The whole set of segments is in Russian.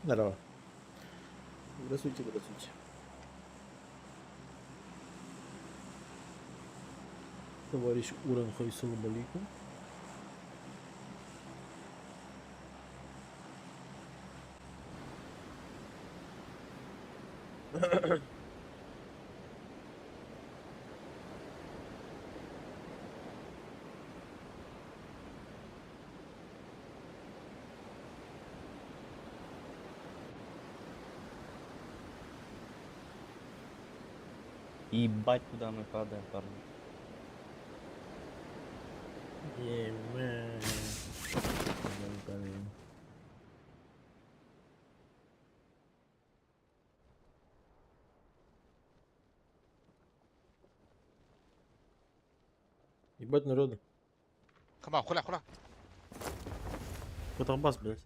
Здорово. Здравствуйте, здравствуйте. Товарищ Уран Хайсалам алейкум. Ебать, куда мы падаем, парни. Yeah, man. Блин. Ебать народу. Come on, خلع خلع. Контрабас, блядь.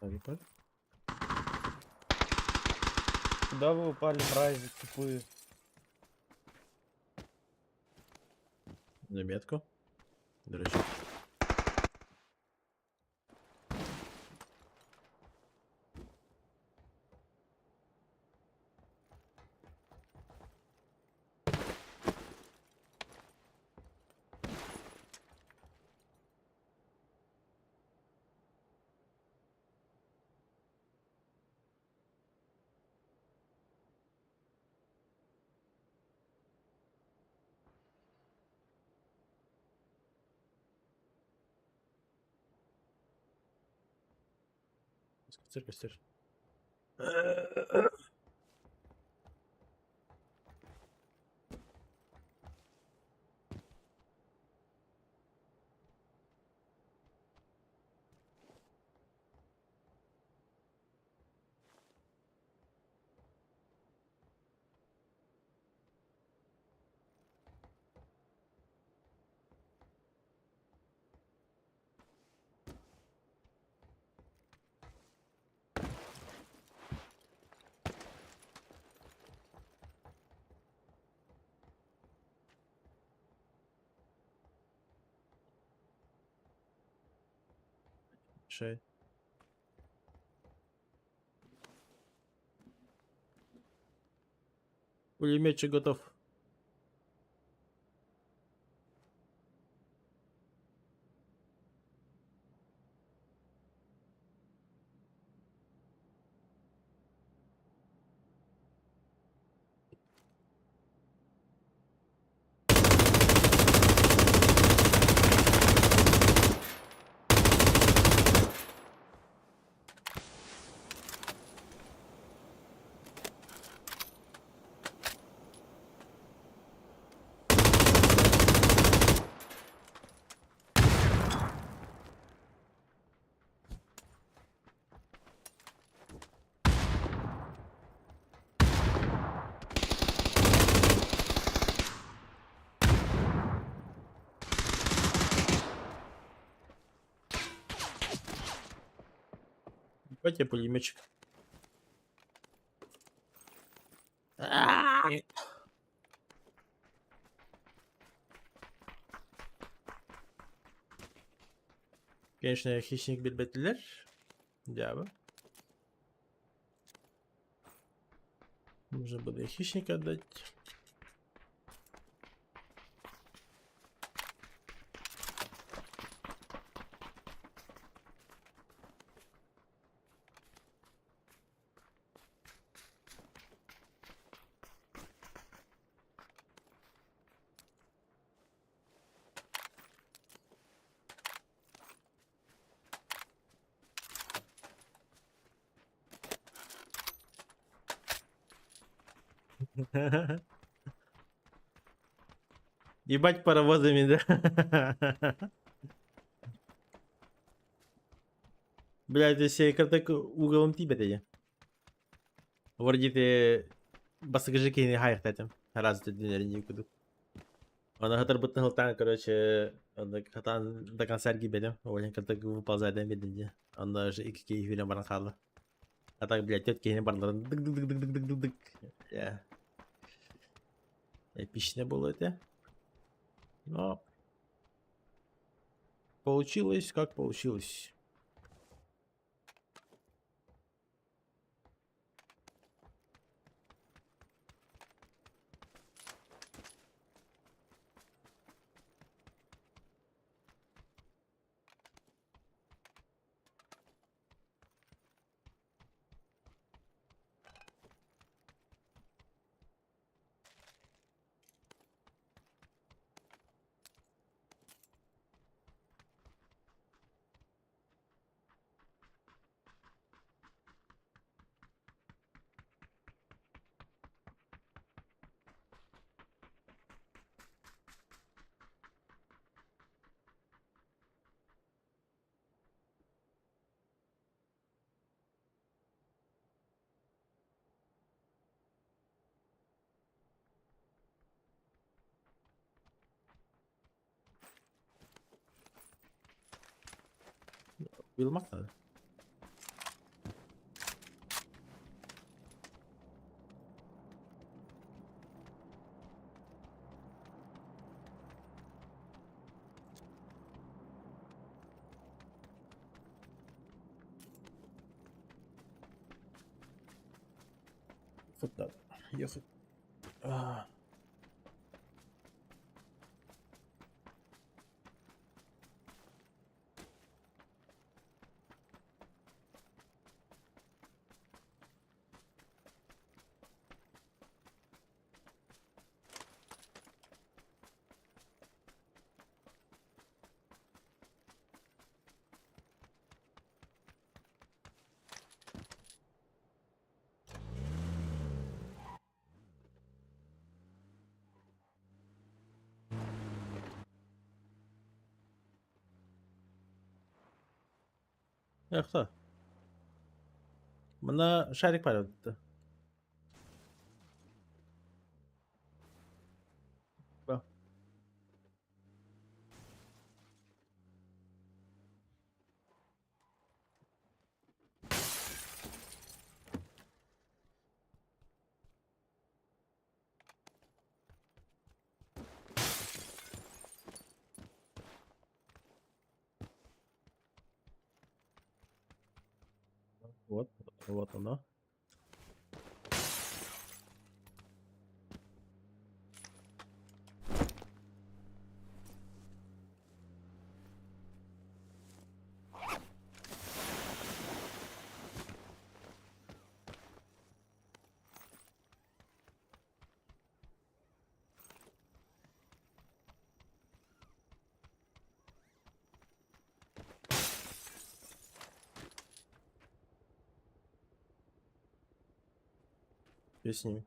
Ебать. Куда вы упали, мрази тупые? На метку. До речі. Костер. Шей. Пулеметчик готов. Ебать я пулеметчик. Конечно, хищник билбетliler. Дяба. Нужно было и хищника отдать. Ебать паровозами, да? Блядь, если как уголом тебе dedi. Вроде баскажики не хайр этим. Раз ты динер не куду. Она гатар бутнул там, короче, Onda katan da kanser gibi benim. Oyun katak выползает eden birinci. Onda уже iki keyifine bana kaldı. Katak блядь тет кейini барыларын dık dık dık dık dık dık dık dık. Ya. Эпично было это. Но получилось как получилось. Uyulmak lazım. Ехать надо. Ехать. А. Yoksa. Bunda şerik var orada. Bak. Вот оно. Что с ними?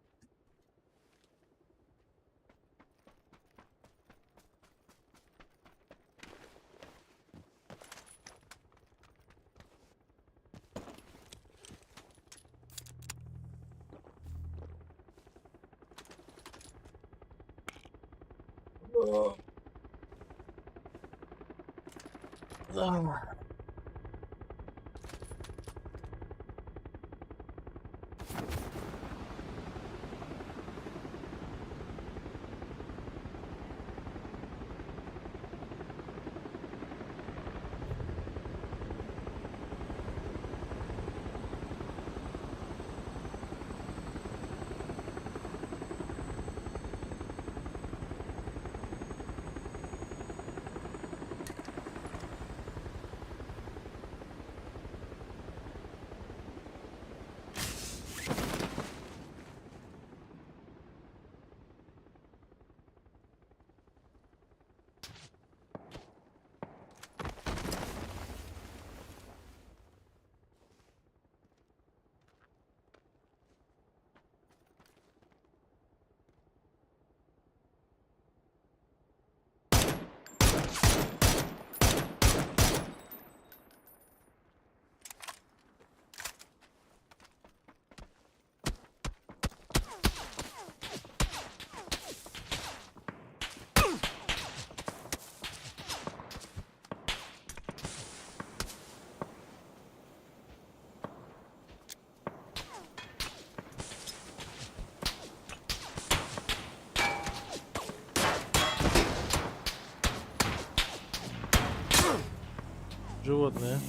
Животные.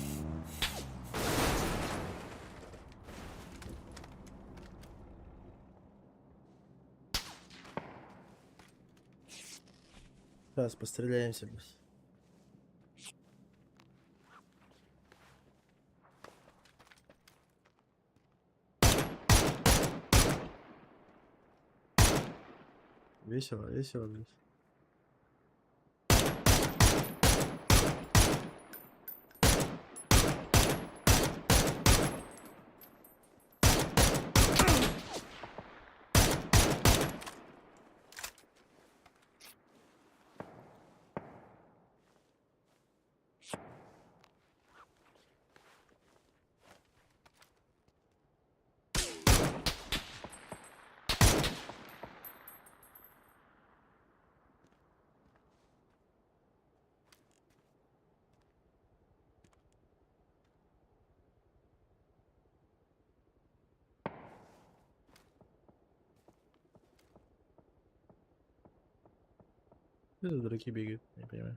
Сейчас постреляемся, блядь. Весело, весело, блядь. Что за дураки бегают? Не понимаю.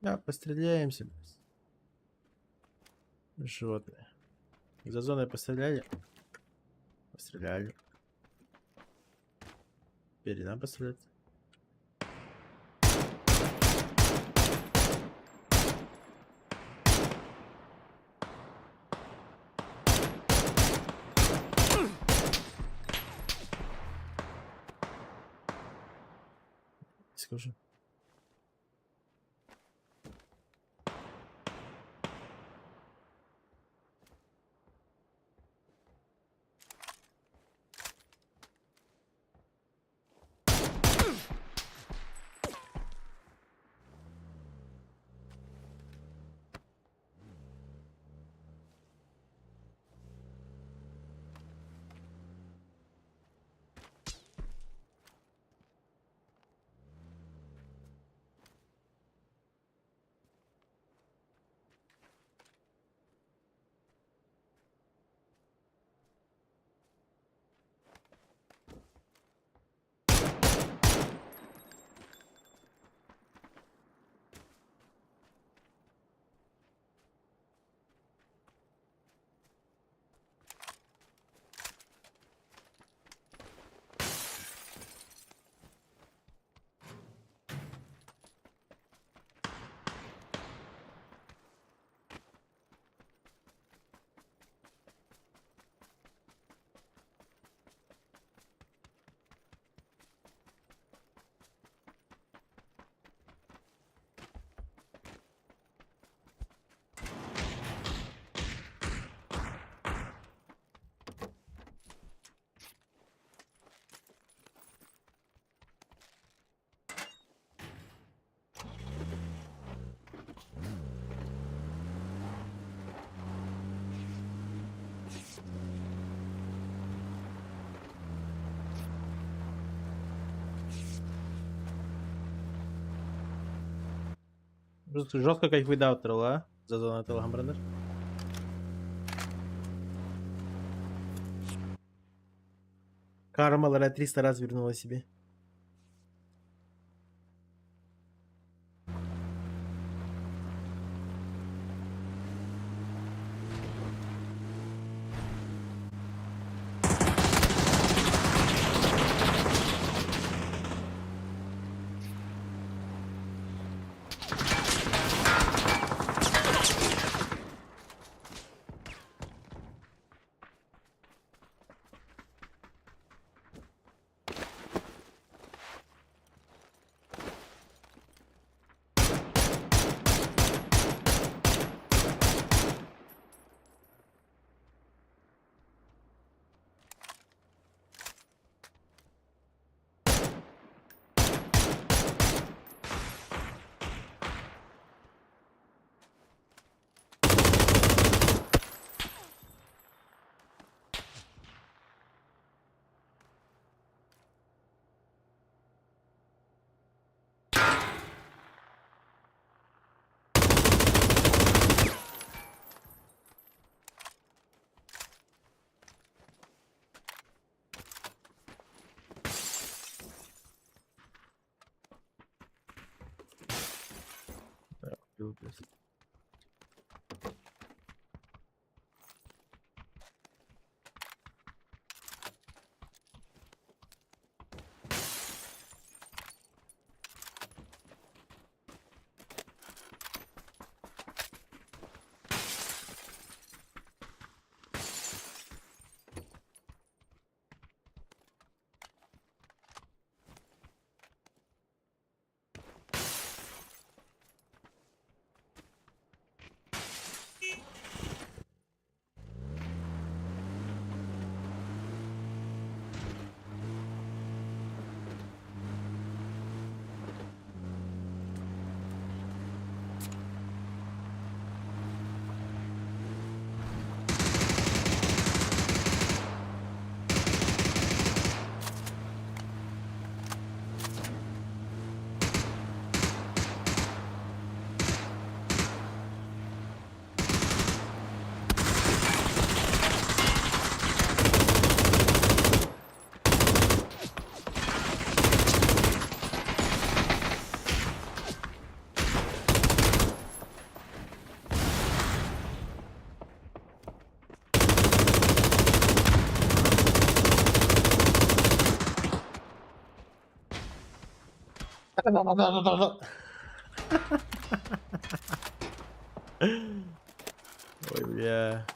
Да, постреляемся, блядь. Животные. За зоной постреляли. Постреляли. Теперь нам пострелять. Скажу. Жестко кайфуй да от тролла за зоной тылом, брендер. Карма Лара 300 раз вернула себе. Любовь. Ой, бля.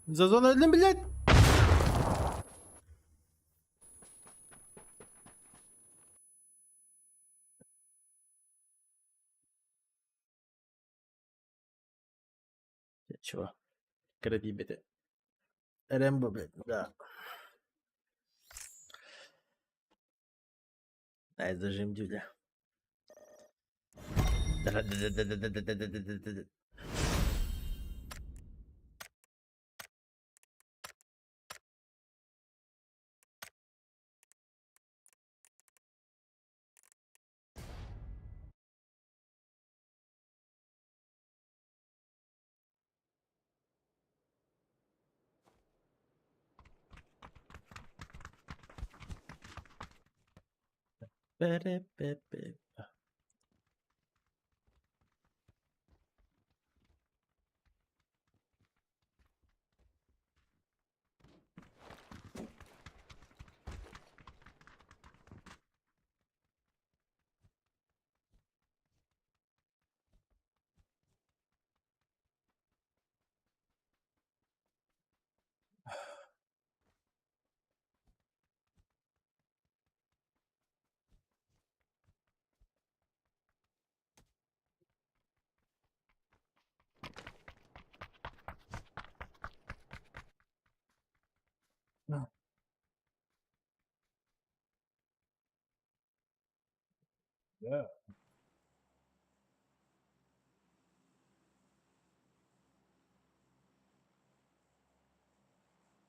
За зону один, блядь. Чего? Кради, блядь. Рэмбо, блядь, да. Ай, зажим, дюдя. Да-да-да-да-да-да-да-да-да-да-да. Пе-ре-пе-пе. Да.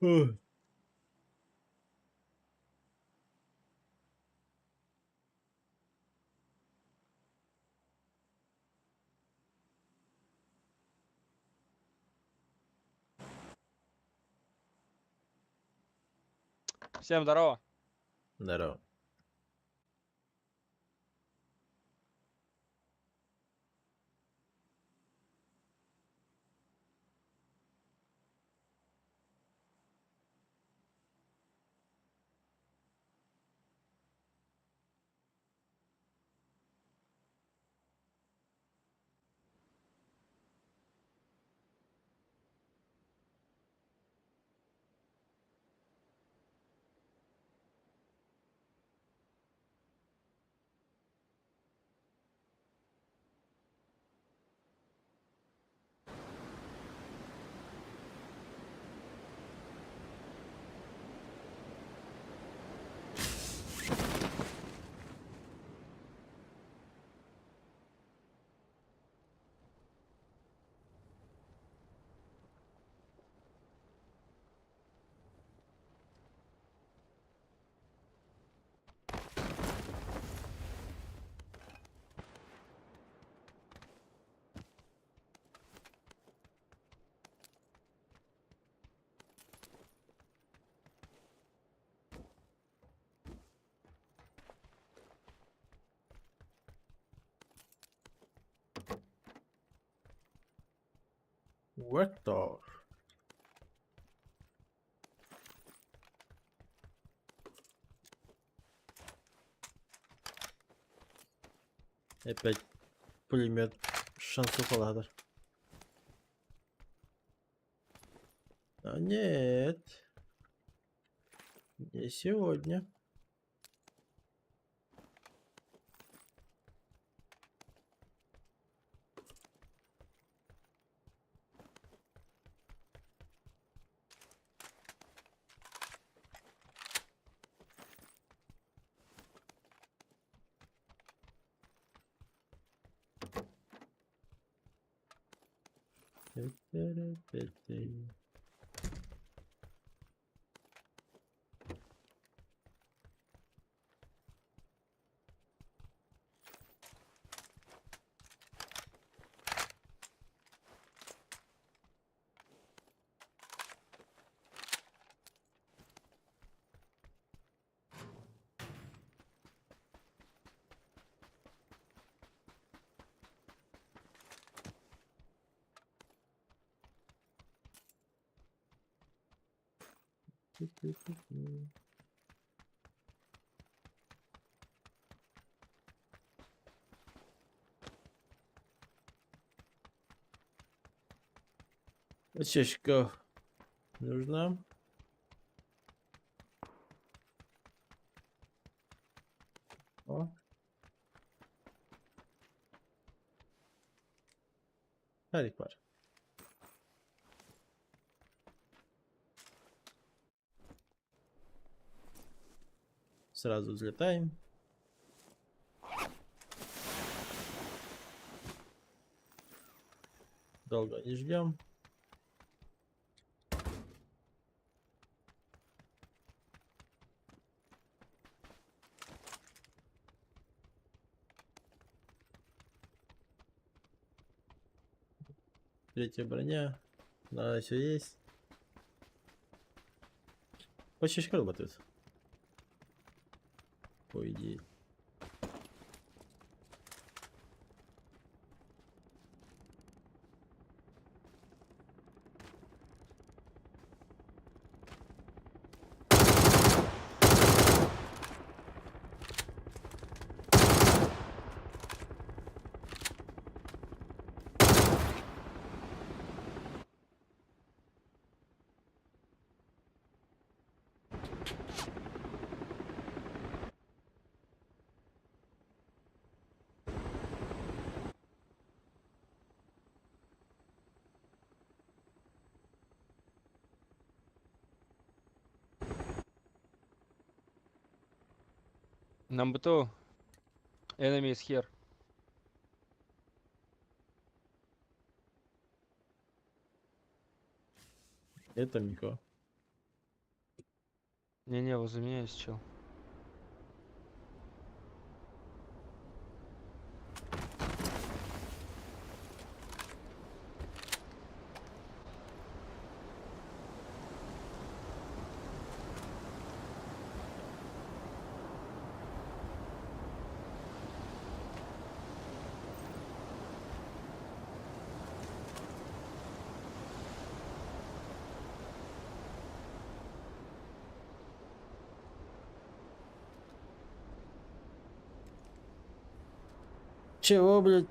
Ой. Всем здорово. Здорово. Вектор. Опять пулемет шансов ладер. А нет. Не сегодня. Очечка нужна. О. Харик var. Сразу взлетаем. Долго не ждем. Третья броня. Да, все есть. Почечка работает. По идее. Number 2. Enemy is here. Это Мико. Не-не, возле меня есть чел. Чего, блядь?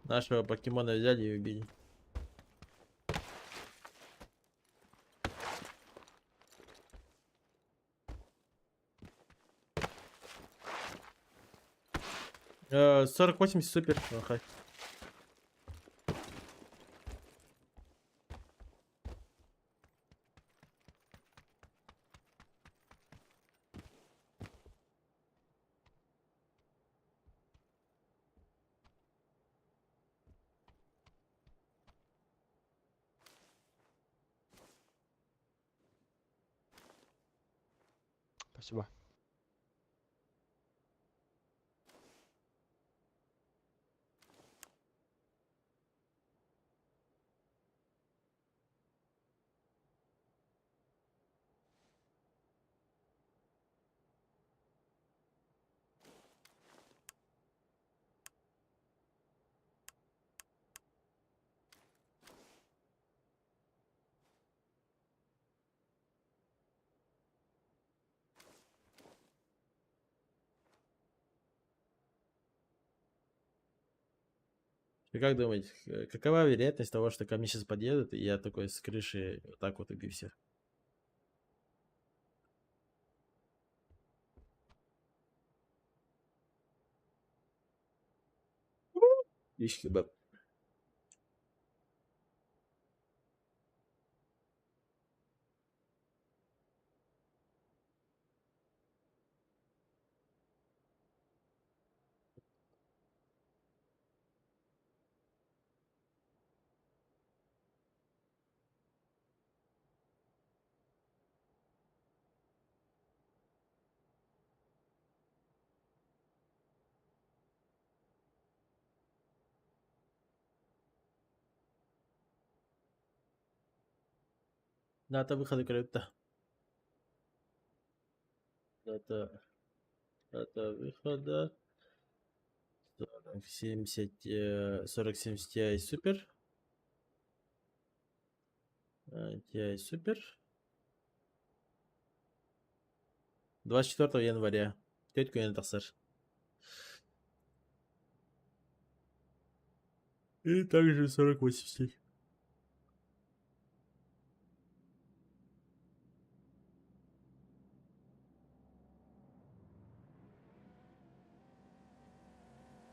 Нашего покемона взяли и убили. Э, 48 супер. Ага. Спасибо. И как думаете, какова вероятность того, что ко мне сейчас подъедут, и я такой с крыши вот так вот убью всех? Ишь, кебаб. Дата выхода крипто. Дата выхода 4070 Ti супер. Ti супер. 24 января. Тетку я тахсар. И также 4080.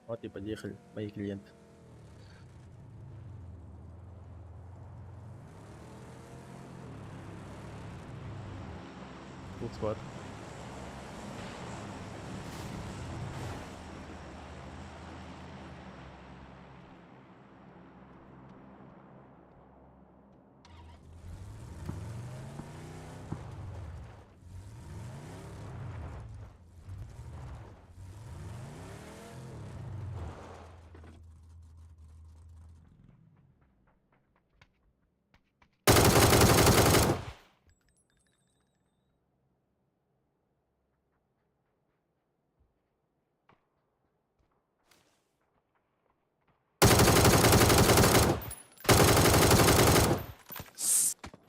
Вот и подъехали мои клиенты. Full squad.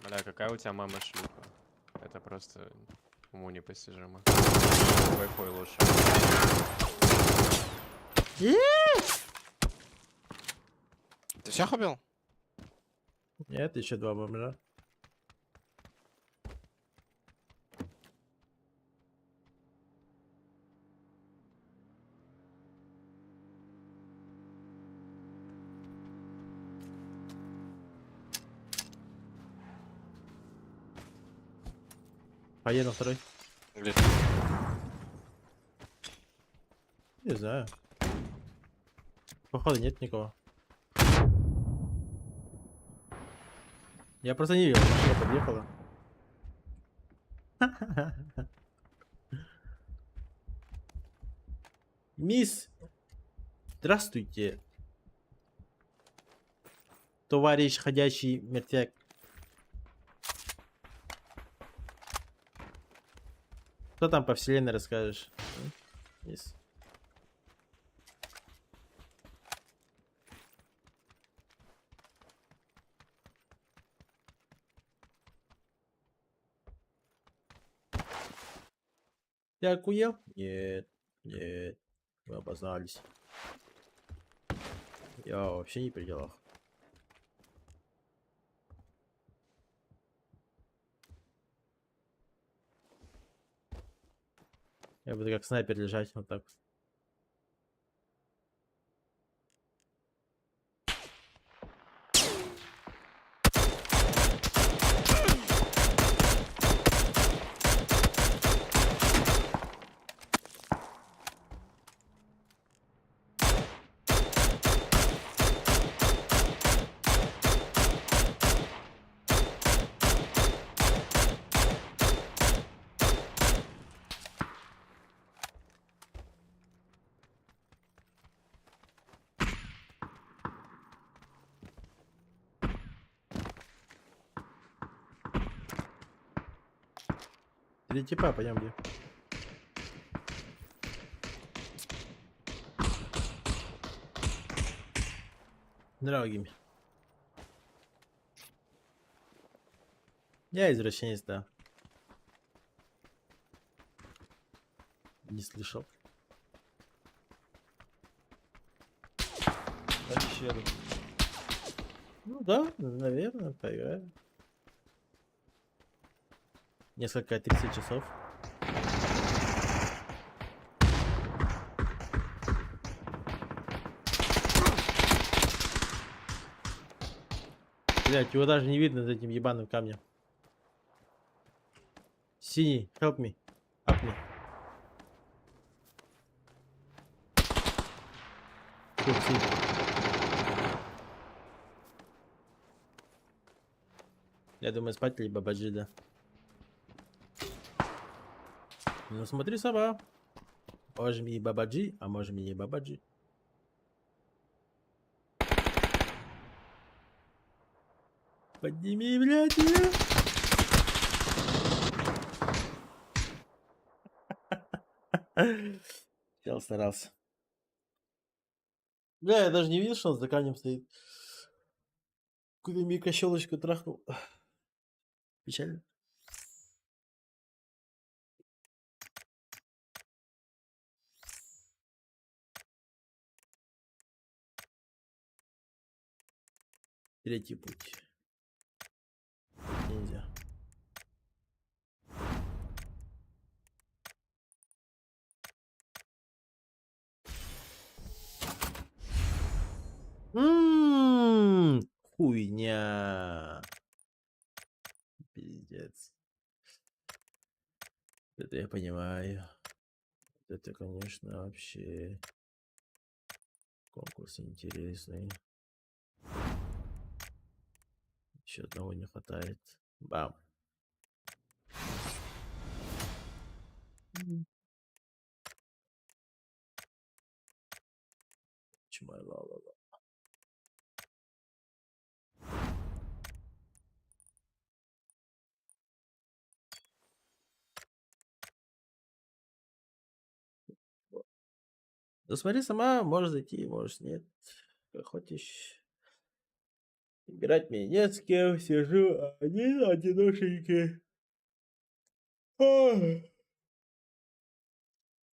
Бля, какая у тебя мама шлюха? Это просто уму непостижимо. Твой хуй лучше. Ты всех убил? Нет, еще два бомжа. Поеду второй. Где? Не знаю. Походу нет никого. Я просто не видел, машина подъехала. Мисс, здравствуйте. Товарищ ходячий мертвяк. Что там по вселенной расскажешь? Мисс. Ты охуел? Нет, нет, мы обознались. Я вообще не при делах. Я буду как снайпер лежать вот так. Три типа, пойдем где. Здорово, Гимми. Я извращенец, да. Не слышал. Дальше. еду. Ну да, наверное, поиграем. Несколько 30 часов. Блять, его даже не видно за этим ебаным камнем. Синий, help me. Help me. Тут синий. Я думаю, спать либо баджи, да. Ну смотри, сова. Можем и бабаджи, а можем и не бабаджи. Подними, блядь, ее. Чел старался. Бля, я даже не видел, что он за камнем стоит. Куда микрощелочку трахнул. Печально. Третий путь. Нельзя. Хуйня. Пиздец. Это я понимаю. Это, конечно, вообще конкурс интересный. Еще одного не хватает. Бам. Чмай-ла-ла-ла. Ну смотри сама, можешь зайти, можешь нет. Как хочешь. Играть мне нет с кем, сижу один, одиношенький.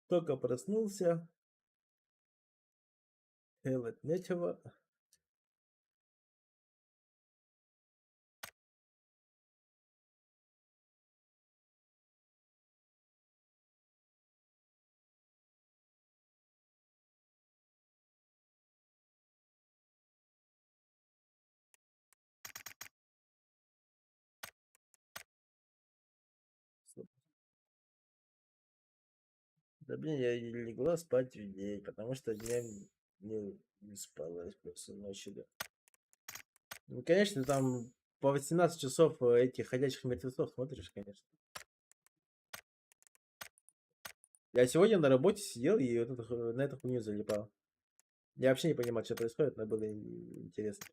Только проснулся. Делать нечего. Да блин, я легла спать в день, потому что днем не спалась просто ночью. Да. Ну, конечно, там по 18 часов этих ходячих мертвецов смотришь, конечно. Я сегодня на работе сидел и вот на эту хуйню залипал. Я вообще не понимал, что происходит, но было интересно.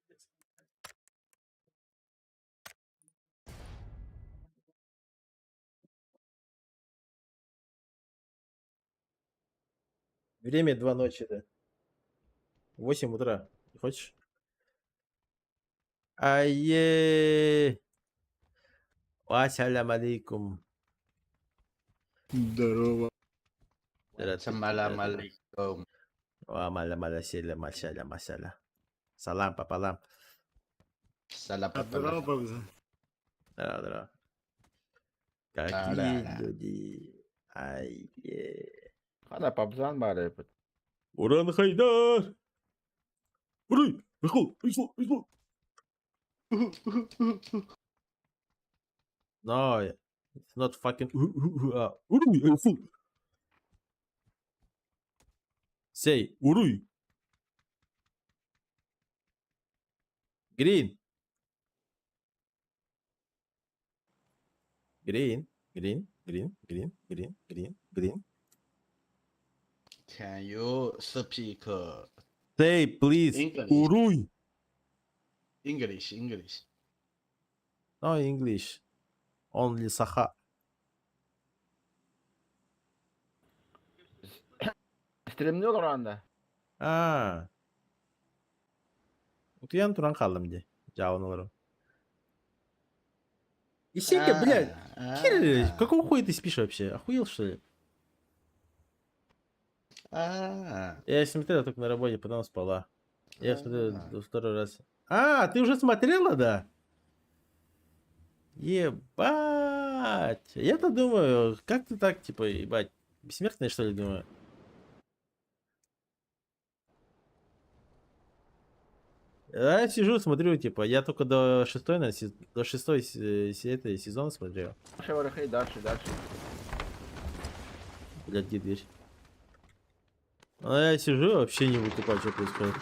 Время 2 ночи, да. 8 утра. Хочешь? Ае! Ассалям алейкум. Здорово. Здравствуйте, Салам да-да-да. алейкум. Мала селя, масаля, масаля. Салам пополам. Салам Здорово, папа. Бабза. Здорово. Какие Да-да-да. люди. Ае. Hala Пабзан бары. Уран Хайдар! Урай! Пришел! Пришел! Пришел! No, it's not fucking... Уруй! Айфу! Say, уруй! Green! Green, green, green, green, green, green, green. Can you speak Say, please, English? уруй! English? No English. Only Саха. Stream'de olur anda. Uyan Туран қалдым де. Жауын алырым. Исенька, блядь. Кир, какого хуя ты спишь вообще? Охуел, что ли? Я смотрел только на работе, потом спала. Я смотрю второй раз. А, ты уже смотрела, да? Ебать. Я-то думаю, как ты так, типа, ебать, бессмертный, что ли, думаю? Я сижу, смотрю, типа, я только до шестой, до шестой этой сезона смотрел. Дальше, Варахей, дальше. Блядь, где дверь? А я сижу, вообще не выкупаю, что происходит.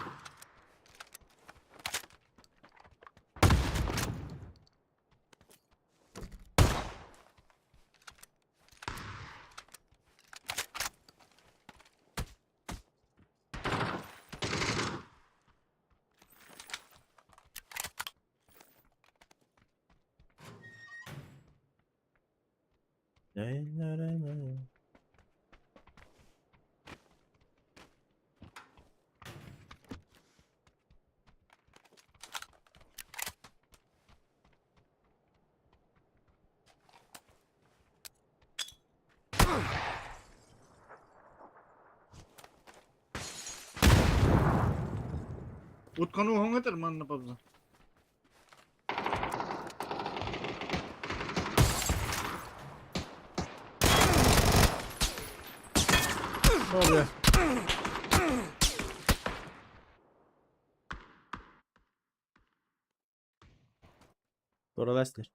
उतकनु होंगे तेरे मन न पबजा О, бля. Sonra Lester.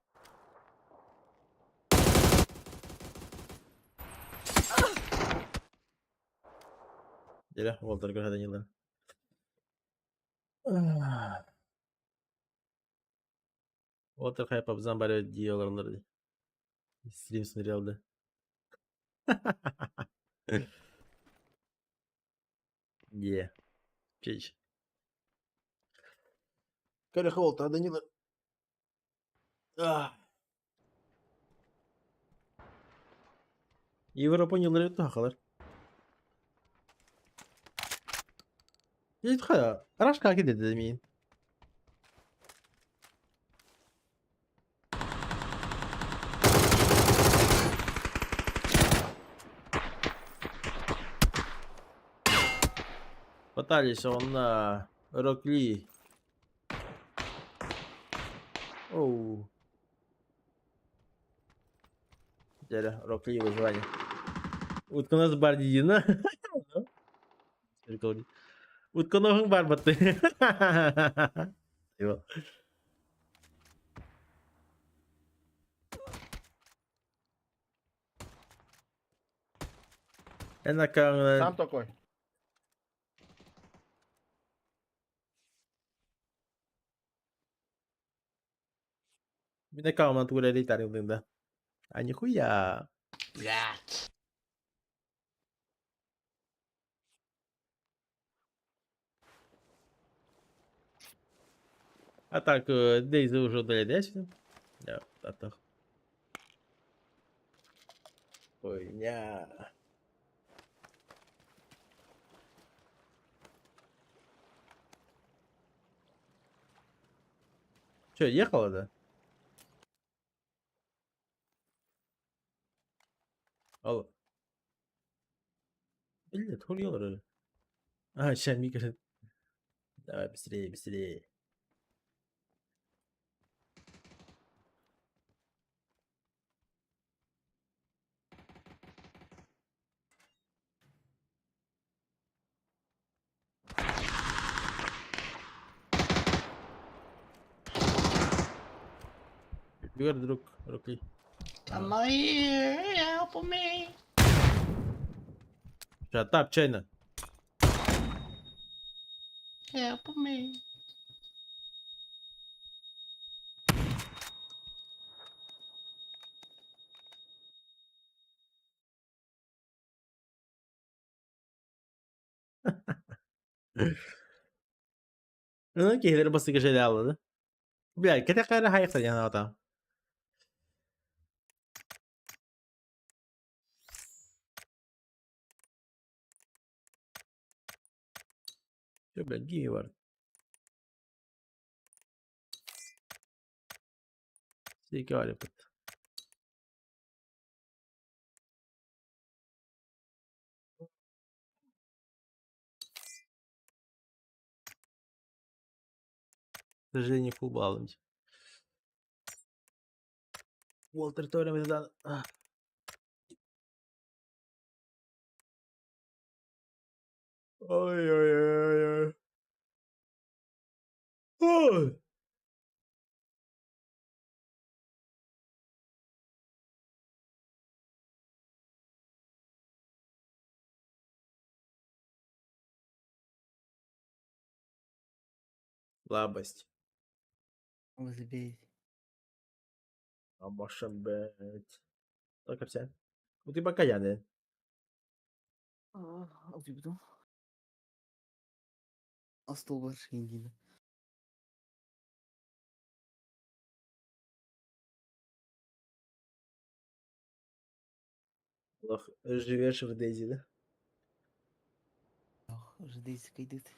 Gel, Walter görmeden yıllar. Walter хайп абзан баре диyorlar. Стрим смотрел, да. Е. Чеч. Коля Волта, Данила. Европа yılları takalar. Git kaya. Araç kaki dedi demeyin. Пытались он на Рокли. Оу. Дядя, Рокли выживание. Утконос бар дейін. Утконосың бар бітті. En akıllı. Сам такой. Bir de kalmadı buraya değil tarihinde. А нихуя. Блять. А так, Дейзи уже удаляешь? Да, а так. Хуйня. Че, ехала, да? Алло. Или хуй. А, сейчас Мика. Давай, быстрее, быстрее. Бегар, друг, Рокли. Help me. Shut up, China. Help me. Ну, кейлер басыгы жайлы алды. Блядь, кете кайры хайықта яна атам. Че, блядь, гейми бар. Сейки var yapıt. сожалению, фул баланс. Уолтер Торрен, ой-ой-ой-ой. Ой. Слабость. Вы забейте. А может быть. Только все. Ну ты покаянный. Al die bedoel. Als het al was, geen dienen. Живешь в Дейзи, да? Nog, als het deze keer doet.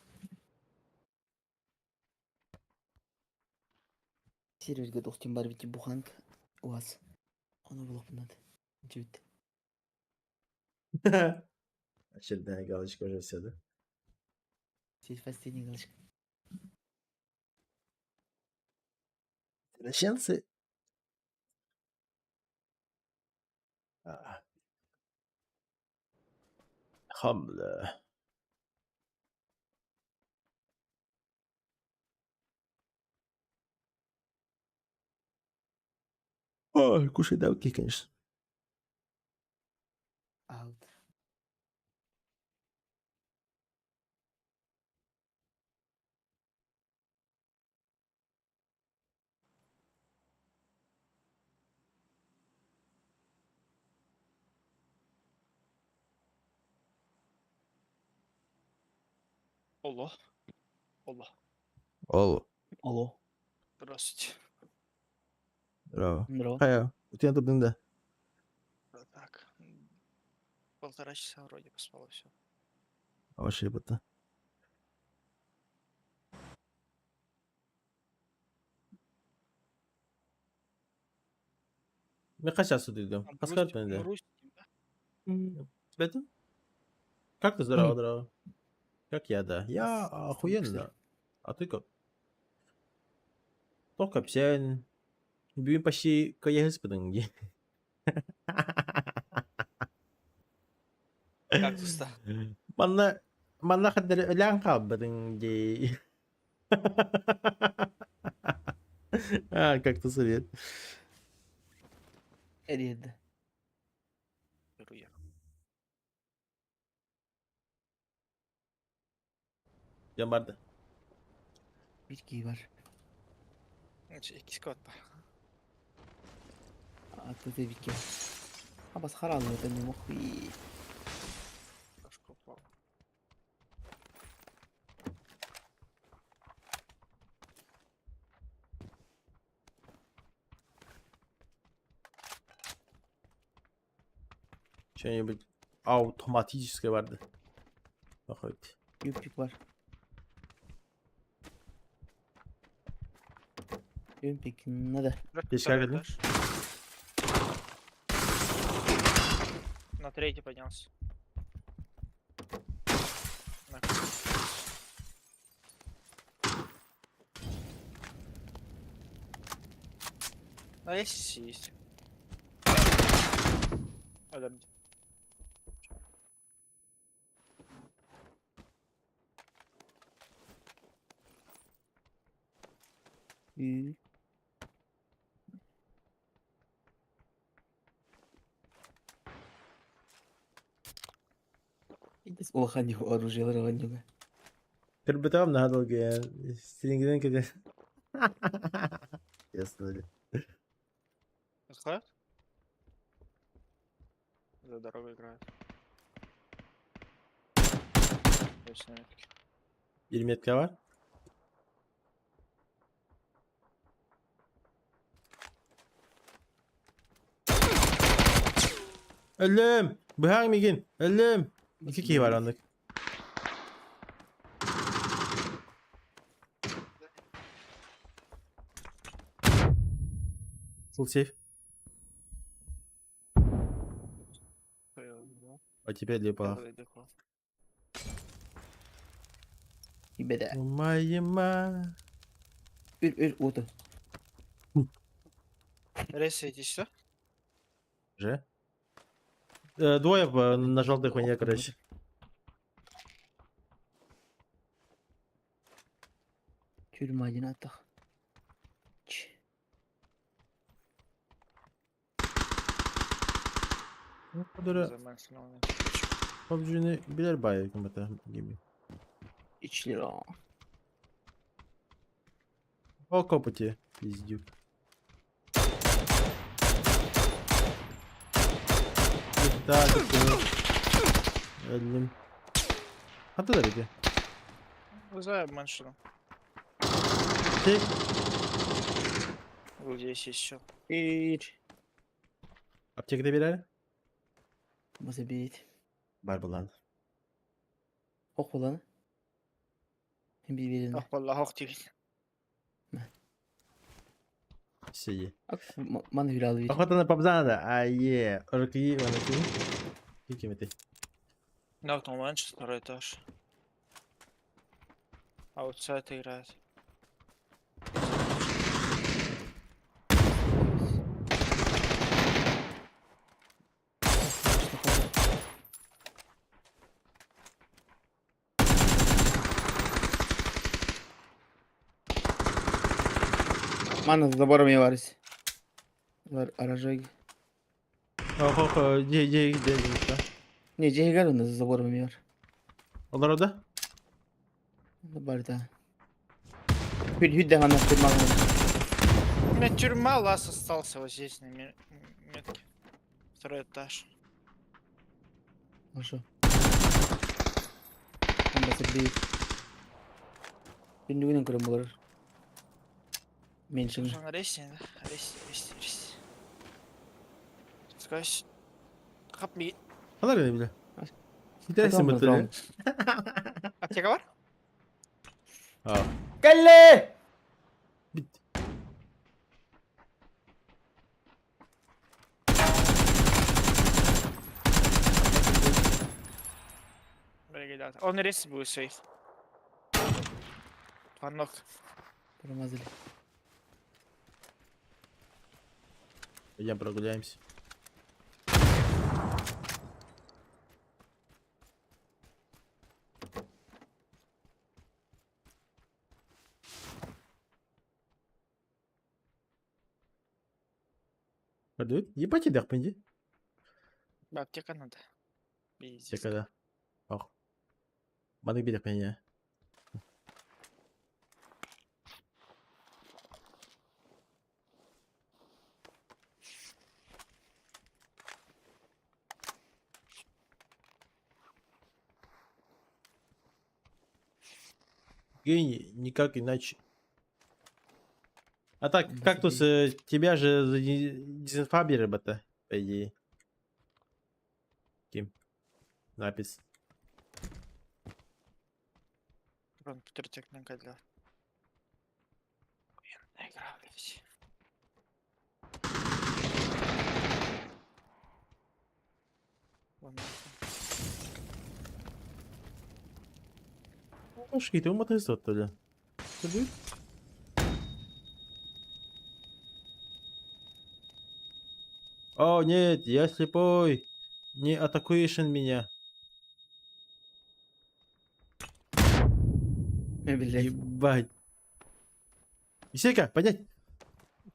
Serieus, ik dacht je maar met je boeghand was. Onu булып надо. Жуть. Очередная галочка уже все, да? Здесь последний галочка. Извращенцы. А. Хамля. Ой, кушай давки, конечно. Out. Алло. Алло. Алло. Алло. Здравствуйте. Здорово. Здорово. Хая, у тебя тут да? Да так. 1,5 часа вроде поспал и все. А ваши ребята? Я сейчас тут иду. Паскар ты да? Тебя ты? Как ты здорово, здорово? Как я, да? Я охуенно. А ты как? Только псен. Бюм почти каяс подонги. Как туста? Mana kadang ka подонги. А, как то совет. Ред. Беру я. Ямарда. Bitki var. İkisi kağıt var. Attı da bitki. Ha bas haral ya da ne mukhi. Трошки упал. Что-нибудь автоматическое vardı. Bakayım. Yüpçük var. Yüpçük ne de. Пешка гони. На третий поднялся. На- Да, есть. Подожди. Ü. Улахан его оружие, оружие. Перебытал на долго. Стрингден как. Ясно ли? Отходят? За дорогу играют. Точно метки. 20 metre var. Öldüm. Bu hangimigin? Öldüm. 2 kişi var anlık. Full safe. А теперь лепа. Беда. Моя. Ür оты. Ресайте что? Уже. Двое на желтых мне, короче. Тюрьма один аттах. Ну, kadar Замаксимально. PUBG'ni bilir bayağı hükümete gibi. İçli o. O kapıtı. Пиздюк. Так, Öldüm. Hatta da bir. Вызываю машину. Tek. Вот здесь еще. Bir. Aptekte birer. Masa bir. Var bu lan. Ok olanı. Bir birinde. Ах, والله اختي. Şeyi. Ak man hülalı bir. Охота PUBG'da da. Айе. Örgüyü bana kim? Hükümeti. Нокнул раньше, второй этаж. Аутсайд играет. Мана за забором я варюсь. Аражай. Ох, где gidelim? Ne Ceygar onda za забором я var. Onlar orada. Bari daha. Hüdden anlattım bana. У меня тюрьма, лаз остался вот здесь на метке. Второй этаж. Хорошо. Masa bir. Pinduin kurang boleh. Mention. Нужно рейси, да? Рейси. Скажешь. Хапми. Alır beni bile. Tamam, Gidersin tamam. mutlu. Аптека var? Ha. Kalle! Bitti. Böyle geliyor. Он рейси будет сейф. Звонок. Промазали. Пойдем прогуляемся. Hadi ебать и пойди. Аптека надо. Пиздец. Tekada. Bak. Bana bir dakika ya. Гений, никак иначе. А так, Да кактус, тебя же за дезинфаберы бата, по идее. Ким? Напис. Рон Петротек нагадил. Наигрались. Вон Ошки, ты умотай ли? Туди? О, нет, я слепой. Не атакуешь меня. Ne bileyim. Ебать. Исека, поднять.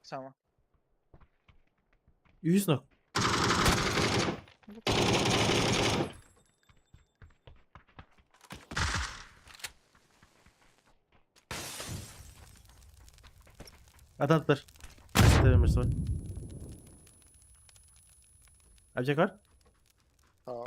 Само. 100 ног. Atlattılar. Dememiş sonra. Yapacak var. Aa.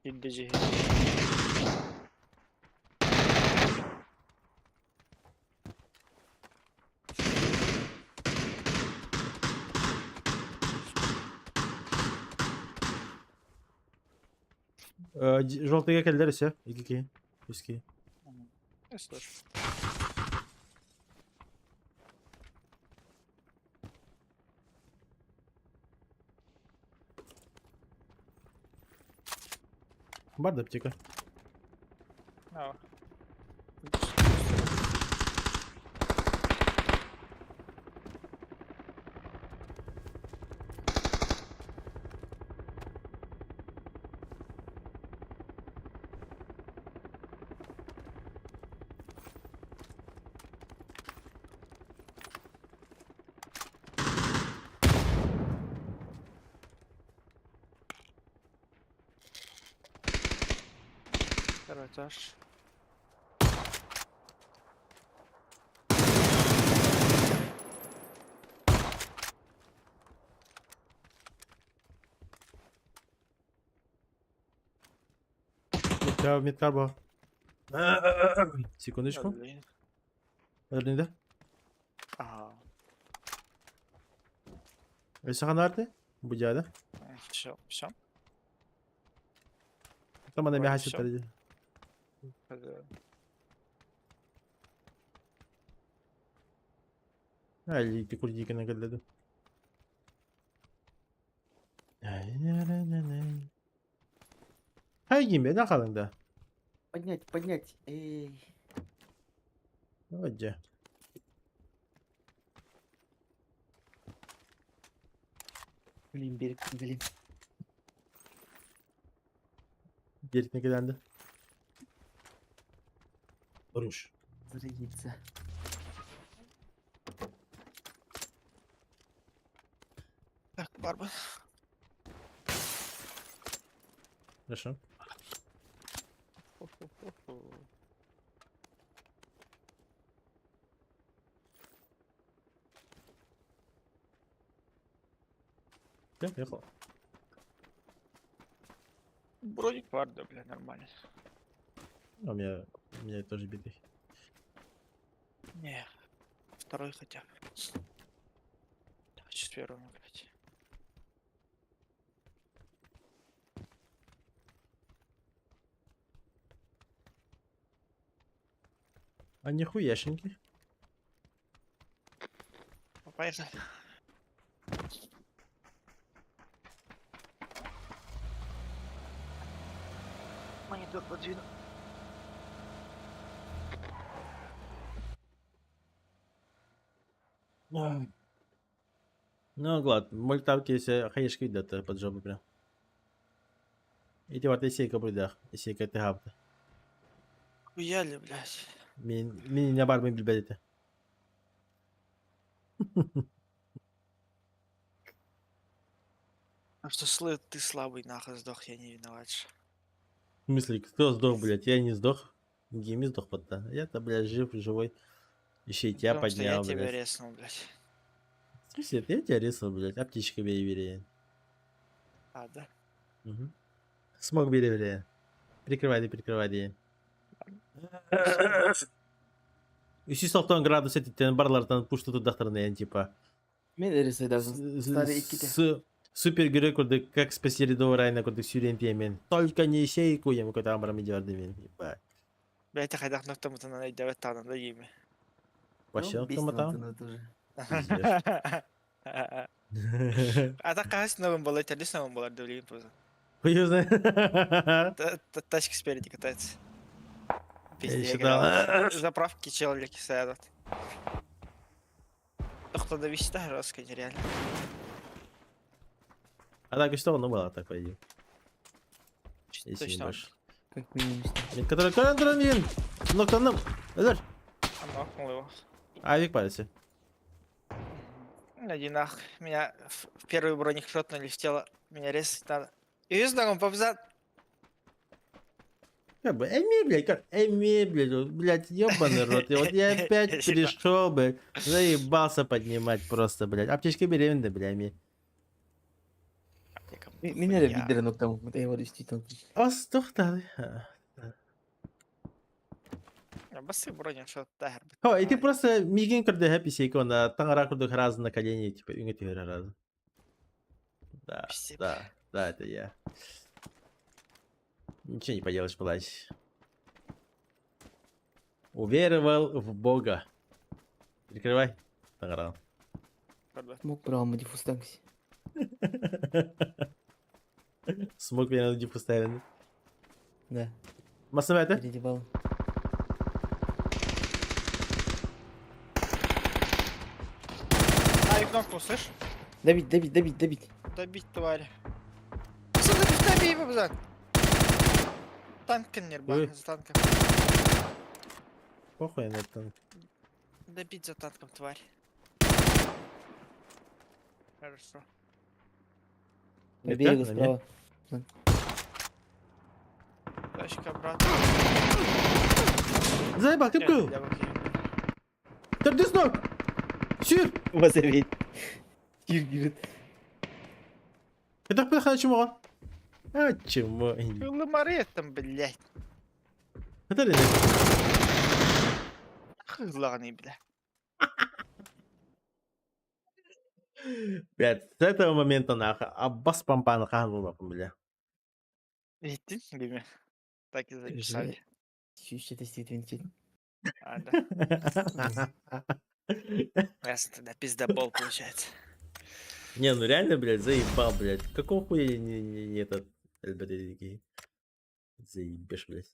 Gideceği. Желтые geldiler ise. 2-2. 100. Я слышу. Бар да аптека. Ау. Второй этаж. Медкар бар. Секундочку. Блин. Önünde. Ага. Esra nerede? Bu geldi. Все. Tamam da bir Vay, haset всё. derece. Әлі kurdi екені кілдеді. Қай киім бе, қалыңда? Поднять. Эй. Öyle. Блин, берег. Gerisine gidendi. Durmuş. Зарядиться. Так, Барба. Хорошо. Я поехал. Броник Барда, бля, нормально. А у меня тоже битый. Не, второй хотя бы. Давай 4 играть. А нихуяшеньки. Поехали. Монитор подвину. Ну, ладно. Мультавки, если хаешки видят под жопу прям. Эти вот исейка брудах. Исейка ты гавта. Хуяли, блядь. Мини не барбы билбедите. А что слы, ты слабый, нахуй сдох, я не виноват. В смысле, кто сдох, блядь? Я не сдох. Гейми сдох подта. Я-то, блядь, жив, живой. Еще и тебя Потому что я поднял, тебя блядь. резнул, блядь. Слушай, я тебя рисовал, блядь. Аптечка бери, бери. А, да? Угу. Смог бери, бери. Прикрывай. Үсі соқтан градус еттен барлардан пушты тұдақтарына, типа. Мен рисайдасың. Старый икките. Супергерой көрдік, как спасти рядового Райна көрдік сүйрен темен. Только не сейку ем, көті амырам идеарды мен. Ебать. Блядь, я хотя нокта мутана найдет там, да, имя. Вообще, кто там? тоже. А так, кажется, новым было, это лишь новым было, блин, просто. Хуй знает. Тачки спереди катается. Я Пиздец, считал. заправки челики сядут. Кто довести так жестко, нереально. А так и что, ну было так, пойди. Если не Точно. больше. Как минимум. Который карантин, ноктаным. Эдер. Нокнул его. Авик пальцы. Иди нахуй. Меня в первый броник шотнули в тело. Меня резать надо. И знаком попзад. Как бы, блядь, ёбаный рот. И вот я опять пришел бы, заебался поднимать просто, блядь. Аптечка беременна, блядь. Меня видели, но там, это его действительно. Остухтали. Басы броник шот тагер. О, и ты просто мигин кырды хэппи сейка, он тангара кырды раз на колени, типа, и ты раз. Да, Спасибо. да, это я. Ничего не поделаешь, плачь. Уверовал в Бога. Прикрывай. Тангара. Мог право мы диффустанкси. Смог меня на дипу ставить. Да, ما سمعته؟ впереди бал. А, и кнопку, слышь? Добить, добить, добить, добить. Добить тварь. Добей его, Бзан. Танк нерба, Ой. за танком. Похуй я на танк. Добить за танком, тварь. Хорошо. По Это берегу на мне? справа. Тачка обратно. Заебал, Нет, кипкл! я окей. Тардиснок! Сир! Возоветь. Тир бежит. Это плохо чему? А, чему? Лымаретом, блядь. Это ли? Хызланый, бля. Блядь, с этого момента нахуй. Аббас пампан ханул нахуй, бля. Видите, Гиме? Так и записали. Чуть это стоит вентиль. А, да. Ясно, тогда пиздобол получается. Не, ну реально, блядь, заебал, блядь. Какого хуя не этот... Эльбарелики? Заебешь, блядь.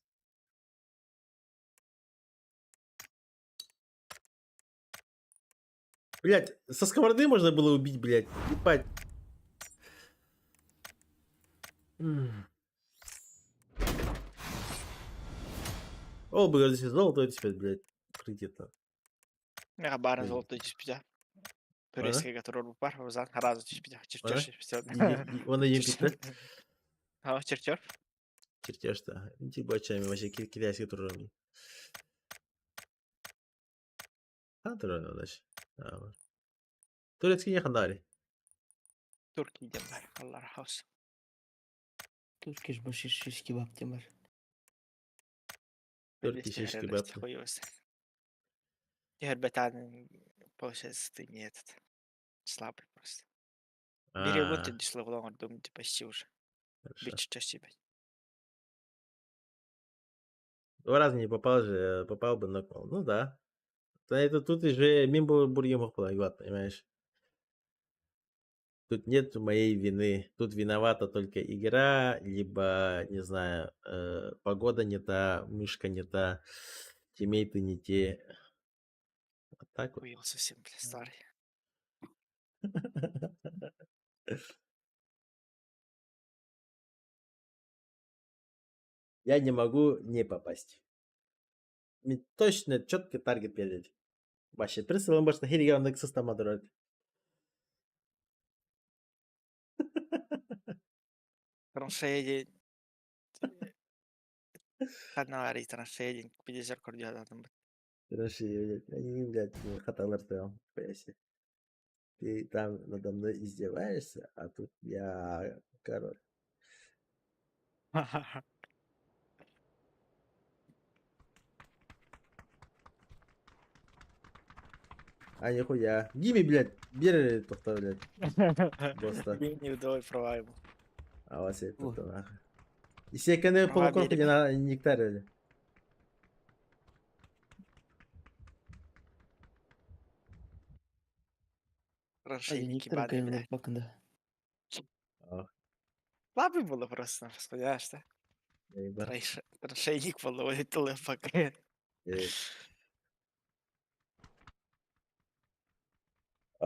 Блядь, со сковороды можно было убить, блядь. Ебать. О, блядь, здесь золото теперь, блядь. Кредитно. Мегабарен Ой. золото чиспидя. Ана? Турецкий, который рупар, вазан, разу чиспидя. Ана? Чертеж, Оны емпикті А, чертер? чертежді. Типа бачами вообще китайский турами. А, турами, значит. Турецкий не хандали. Турки идем, бар. Allah rahos. Turkish başı şiş kebap Timur. Турки шиш кебаб. Теперь бетан, получается, ты не этот. Слабый просто. Бери вон ты дешла в ломар, думаю, ты почти уже. Хорошо. Бить чаще, блядь. 2 раза не попал же, попал бы нокнул. Ну да. Да это тут уже мимо бургер мог полагать, понимаешь? Тут нет моей вины. Тут виновата только игра, либо, не знаю, погода не та, мышка не та, тиммейты не те. Вот так вот. Хуел совсем, блядь, старый. Я не могу не попасть. Мне точно четкий таргет береді. Вообще, присылым башта хелигранды система тұрады. Траншея. Канарий, траншея, 50 кордиат адам. Короче, блядь, они, блядь, хаталар стоял. Поясни. Ты там надо мной издеваешься, а тут я король. А нихуя. Гиби, блядь, бери тоқта, блядь. Просто. Не вдоволь права ему. А у вас есть тоқта, нахуй. И секенде полукровка не на нектар, блядь. Траншейники Никтар баны, кайын блядь. bakında. Слабый было просто, понимаешь, да? Ебать. Траншейник был, вылетел ФК.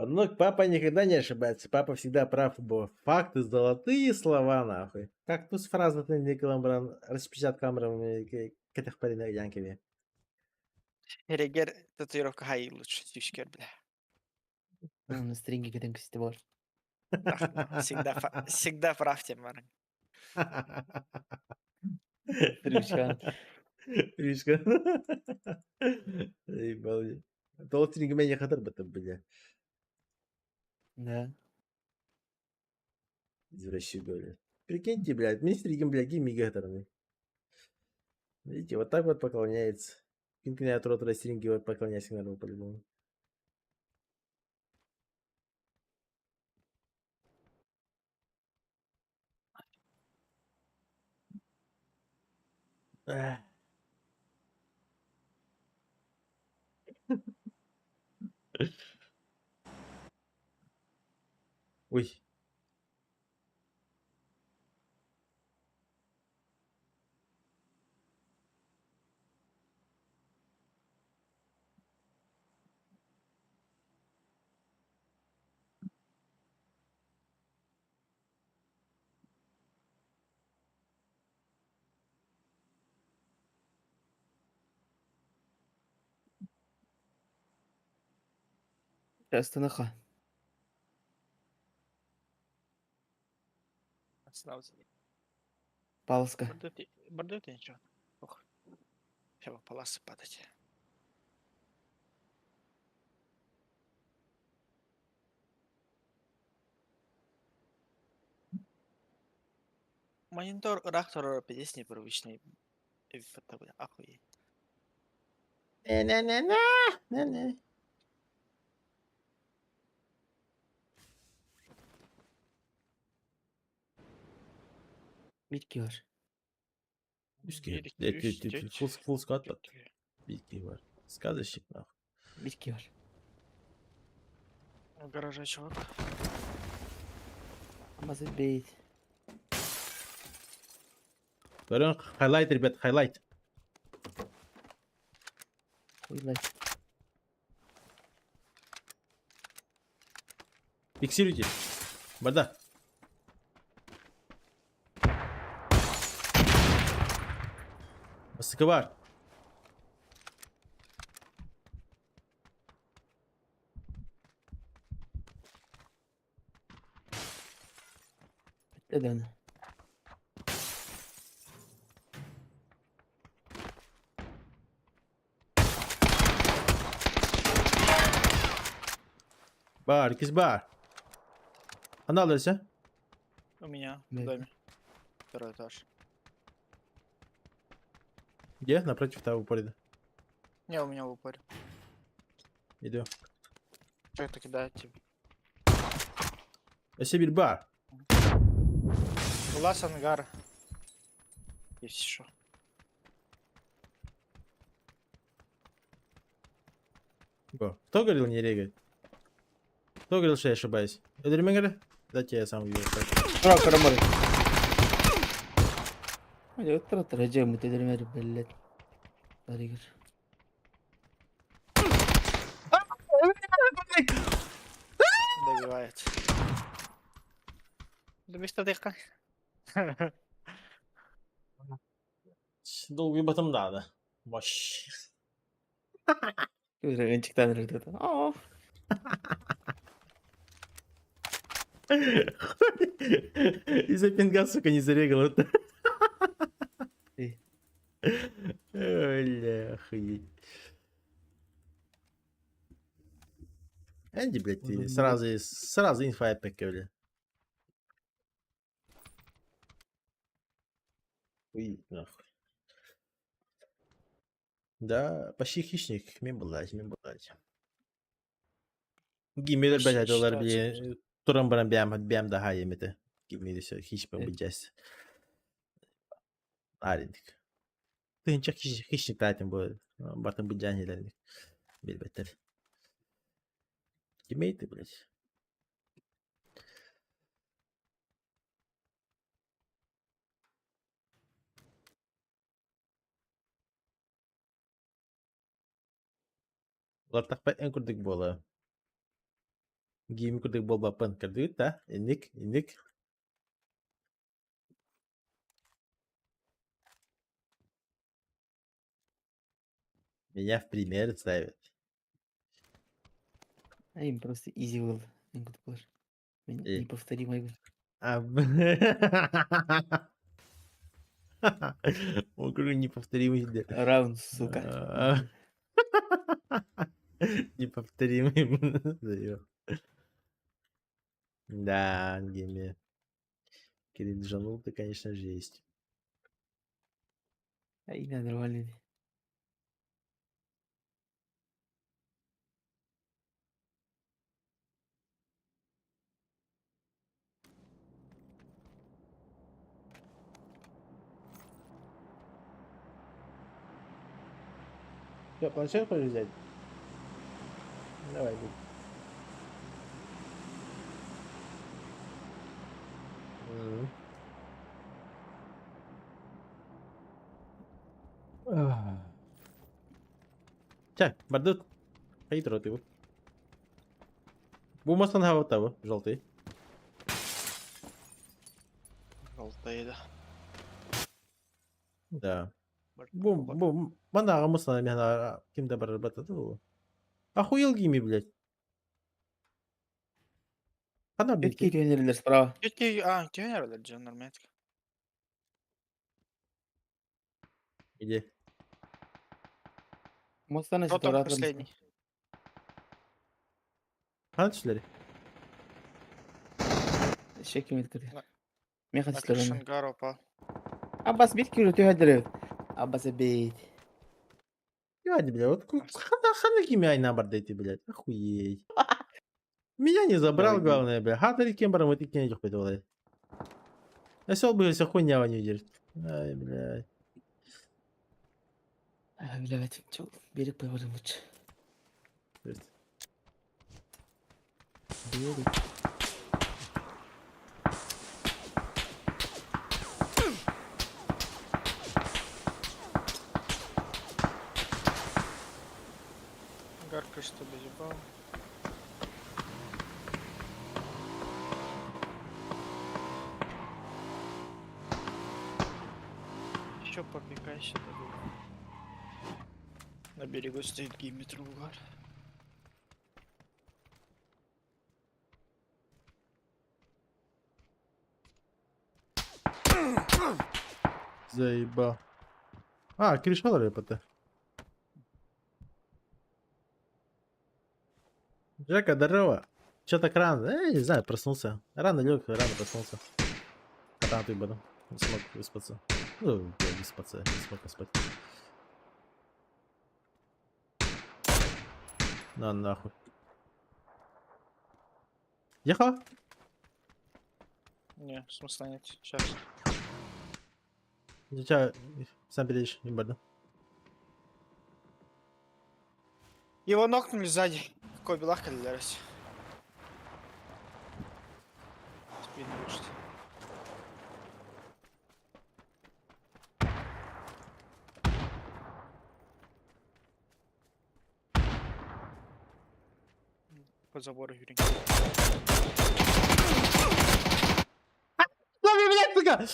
Но папа никогда не ошибается. Папа всегда прав, бо факты золотые слова, нахуй. Как тут с фразой ты не каламбран, распечат камерами, кетах парина янками. Регер, татуировка хай лучше, тюшкер, бля. На стринге kadın kısıtı var. Всегда прав, Тимар. Рюшкан. Ришка. Ебал. Толстенький меня хатар бы там, бля. Да. Извращу, бля. Прикиньте, блядь, мистериком, блядь, гимми гатарами. Видите, вот так вот поклоняется. Кинкня трот растеринги вот поклоняйся народу по-любому. Эх. Ой. Астанаха. Сразу. Палска. Бардует ничего. Ох. Сейчас бы паласы падать. Монитор реактор 50 непривычный. Это, бля, охуеть. Ne. Bitki var. Üstü. Üst. Full squad bak. Bilgi var. Сказочник нахуй. Bitki var. В гараже чувак. Ama beyt. Görün highlight ребят, highlight. Хуйлай. Фиксируйте. Бада. Басыка var. Bitti onu. Бар, herkes бар. Она alırsa. У меня в Да. доме. Второй этаж. Где? Напротив того поля. Не, у меня в упоре. Иду. Что это кидает тебе? Если bir бар. Глаз ангар. Если что. Го. Кто говорил не регать? Кто говорил, что я ошибаюсь? Öldürme göre. Дайте я сам убью. Bırak aramayı. Hadi otur otur. Hacı mütedir veri belli. Hadi gir. Добивает. Думаешь, что ты как? Долгий батım dağdı. Boş. Kıvrağın çıktan rıhtı. Aa. Из-за пинга, сука, не зарегал это. İyi. Бля, охуеть. Энди, блядь, ты сразу инфа эпик, бля. Ой, нахуй. Да, почти хищник, мин булать. Giymeler Почти böyle dolar считается, bir turan bana beğen daha yemedi. Giymeyi de hiç ben Evet. bileceğiz. Arindik. Tınçak hişnik zaten bu. Batın bileceğin yerlerini. Bilbetter. Giymeyi de bileceğiz. Letak pek en kurdik bola. Giyimi kurdik bol bapan. Kurdik ta. Indik. Меня в пример ставят. А им просто изи был. И- Неповторимый был. А, он говорю, неповторимый. Да. Раунд, сука. Неповторимый. Заёб. Да, Геме. Кринжанул ты, конечно, жесть. А имя нормальный. Что, планшет хочешь взять? Давай, иди. Ча, бардут. Какие троты его? Бумастан хава того, желтый. Желтые, да. Да. Бум. Мана мусана мена кем-то барбата. Охуел гими, блядь. Хана Тетки бити. тюнерлер справа. Тетки, тюнер или джонер метка. Иди. Мостан Кто там ситуация. последний? Хана түшілері. Шеки меткер. На- Мен На хатиш крыше лорона. ангара упал. Аббас бит кюрü тюнерлер. Аббас бит. Ебать, блядь, вот хана кими айна бар дейти, блядь. Охуеть. Меня не забрал, Ой, главное, блядь. Хатари кембаром вот икне не хотел, блядь. Я сел бы, если хуйня не удержит. Ай, блядь. Блядь, çok берік появился лучше. То есть, Берік. Ангарка что доебал. Еще побегай сюда. На берегу стоит гейметр угар. заебал. А, кришал репота. Жека, здорово. Чё так рано? Не знаю, проснулся. Рано лег, рано проснулся. А там ты потом не смог выспаться. Ну, я выспаться, не смог поспать. На нахуй. Ехала? Не, смысла нет. Сейчас. Сейчас сам перейдешь, имбарда. Его нокнули сзади. Какой белахка для раз. Спину вышли. Под забором Юрий. Лови, блядь, сука!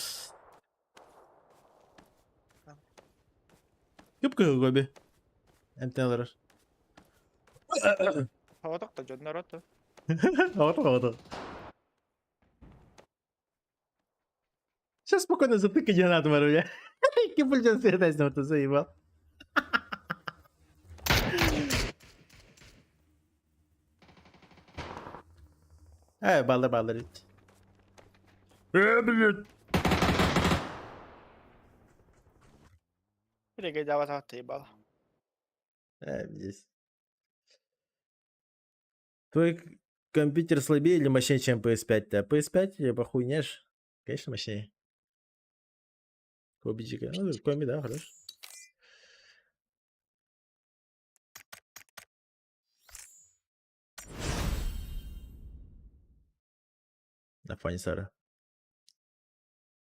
Юбка гоби. Энтеллер. А вот так-то жодна рота. Вот. Сейчас спокойно затыкай не надо, бля. Кипульден света с ты заебал. Балдар. Блядь. Перегодява та ебала. Здесь. Твой компьютер слабее или мощнее, чем PS5-то? PS5 похуйнешь? Конечно, мощнее. Кобичика. Ну, комби, да, хорош. На фоне Сара.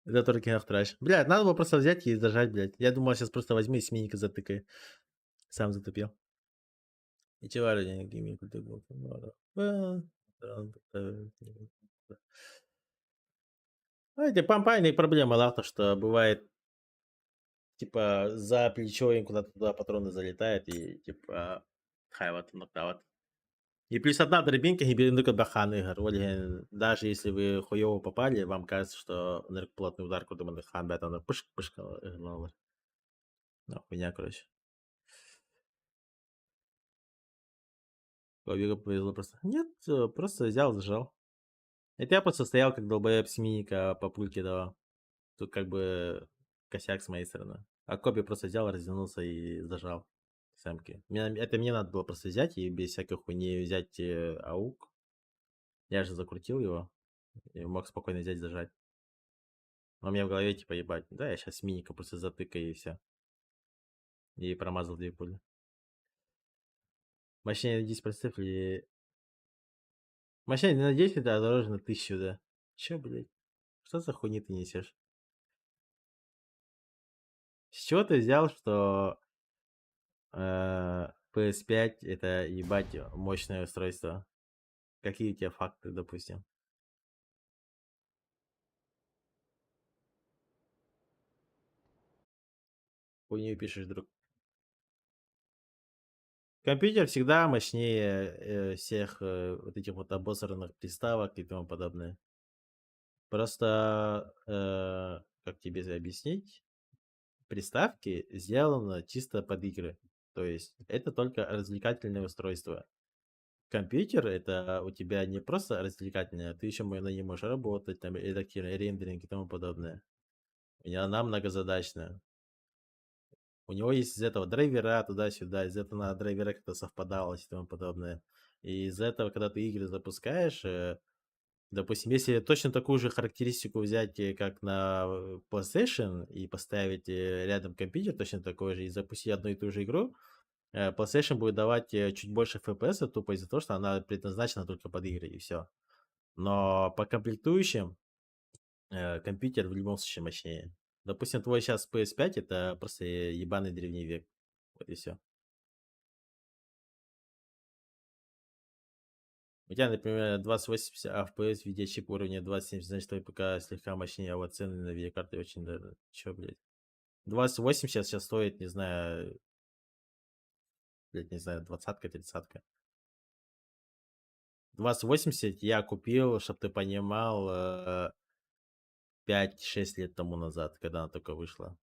Это только кинах трэш. Блядь, надо было просто взять и зажать, блядь. Я думал, сейчас просто возьми и сменника затыкай. Сам затупил. И чего ради гейминг эти помпайные проблемы, лахта, что бывает, типа, за плечо им куда-то туда патроны залетают, и, типа, хайват, нокдаут. И плюс одна дробинка, и берут бахан игр. Даже если вы хуево попали, вам кажется, что плотный удар, куда мы хан бетон, пышк, ну, хуйня, короче. Побега повезло просто. Нет, просто взял, зажал. Это я просто стоял, как долбоеб семейника по пульке давал. Тут как бы косяк с моей стороны. А Коби просто взял, развернулся и зажал сэмки. Это мне надо было просто взять и без всякой хуйни взять аук. Я же закрутил его. И мог спокойно взять, зажать. Но у меня в голове типа ебать. Да, я сейчас миника просто затыкаю и все. И промазал 2 пули. Мощнее на 10% или... Мощнее на 10, да, дороже на 1000, да. Че, блядь? Что за хуйни ты несешь? С чего ты взял, что PS5 это ебать мощное устройство? Какие у тебя факты, допустим? Хуйню пишешь, друг. Компьютер всегда мощнее всех вот этих вот обосранных приставок и тому подобное. Просто, как тебе объяснить, приставки сделаны чисто под игры. То есть это только развлекательное устройство. Компьютер это у тебя не просто развлекательное, ты еще на ней можешь работать, там, редактировать, рендеринг и тому подобное. И она многозадачная. У него есть из этого драйвера туда-сюда, из этого на драйвера как-то совпадалось и тому подобное. И из этого, когда ты игры запускаешь, допустим, если точно такую же характеристику взять, как на PlayStation, и поставить рядом компьютер точно такой же, и запустить одну и ту же игру, PlayStation будет давать чуть больше FPS, тупо из-за того, что она предназначена только под игры, и все. Но по комплектующим компьютер в любом случае мощнее. Допустим, твой сейчас PS5 это просто ебаный древний век. Вот и все. У тебя, например, 2080 FPS, видеочип уровня 2070, значит, твой ПК слегка мощнее, а вот цены на видеокарты очень даже. Чё, блядь? 2080 сейчас стоит, не знаю, блядь, не знаю, 20-ка, 30-ка. 2080 я купил, чтобы ты понимал, 5-6 лет тому назад, когда она только вышла.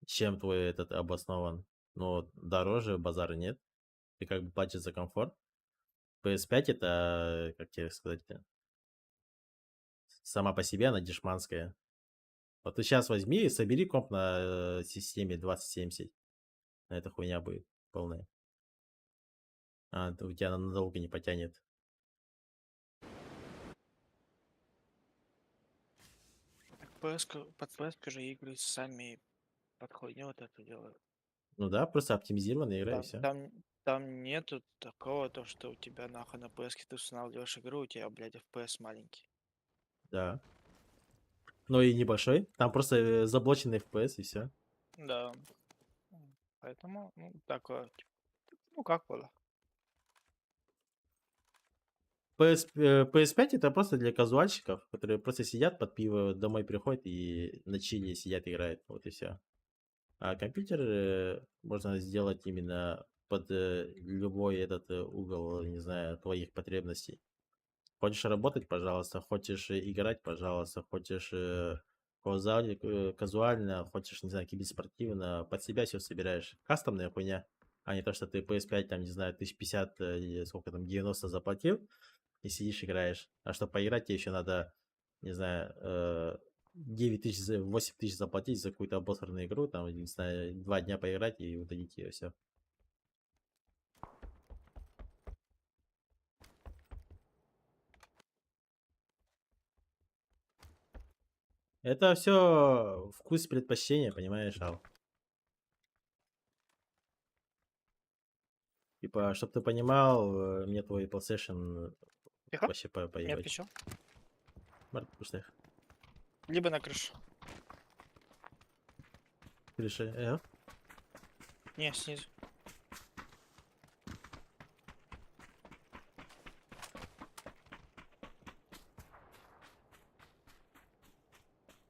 Чем твой этот обоснован? Ну, дороже, базара нет. Ты как бы платишь за комфорт. PS5 это, как тебе сказать-то, сама по себе она дешманская. Вот ты сейчас возьми и собери комп на системе 2070. Эта хуйня будет полная. А, у тебя она надолго не потянет. Под PS же игры сами под хуйню вот это делают. Ну да, просто оптимизированная игра и Там, все. там, там нету такого, то, что у тебя нахуй на PS ты устанавливаешь игру, у тебя, блядь, FPS маленький. Да. Ну и небольшой. Там просто заблоченный FPS и все. Да. Поэтому, ну, такое, типа, ну, как было. PS5 это просто для казуальщиков, которые просто сидят под пиво, домой приходят и на чили сидят играют. Вот и все. А компьютер можно сделать именно под любой этот угол, не знаю, твоих потребностей. Хочешь работать, пожалуйста. Хочешь играть, пожалуйста. Хочешь казуально, хочешь, не знаю, киберспортивно. Под себя все собираешь. Кастомная хуйня. А не то, что ты PS5, там, не знаю, 1050 или сколько там, 90 заплатил и сидишь играешь. А чтобы поиграть, тебе еще надо, не знаю, 9 тысяч, 8 тысяч заплатить за какую-то обосранную игру, там, не знаю, 2 дня поиграть и удалить ее, все. Это все вкус предпочтения, понимаешь, Ал? Типа, чтоб ты понимал, мне твой PlayStation Тихо. вообще Нет, поебать. еще. Марк, пустых. Либо на крышу. Крыша, Не, снизу.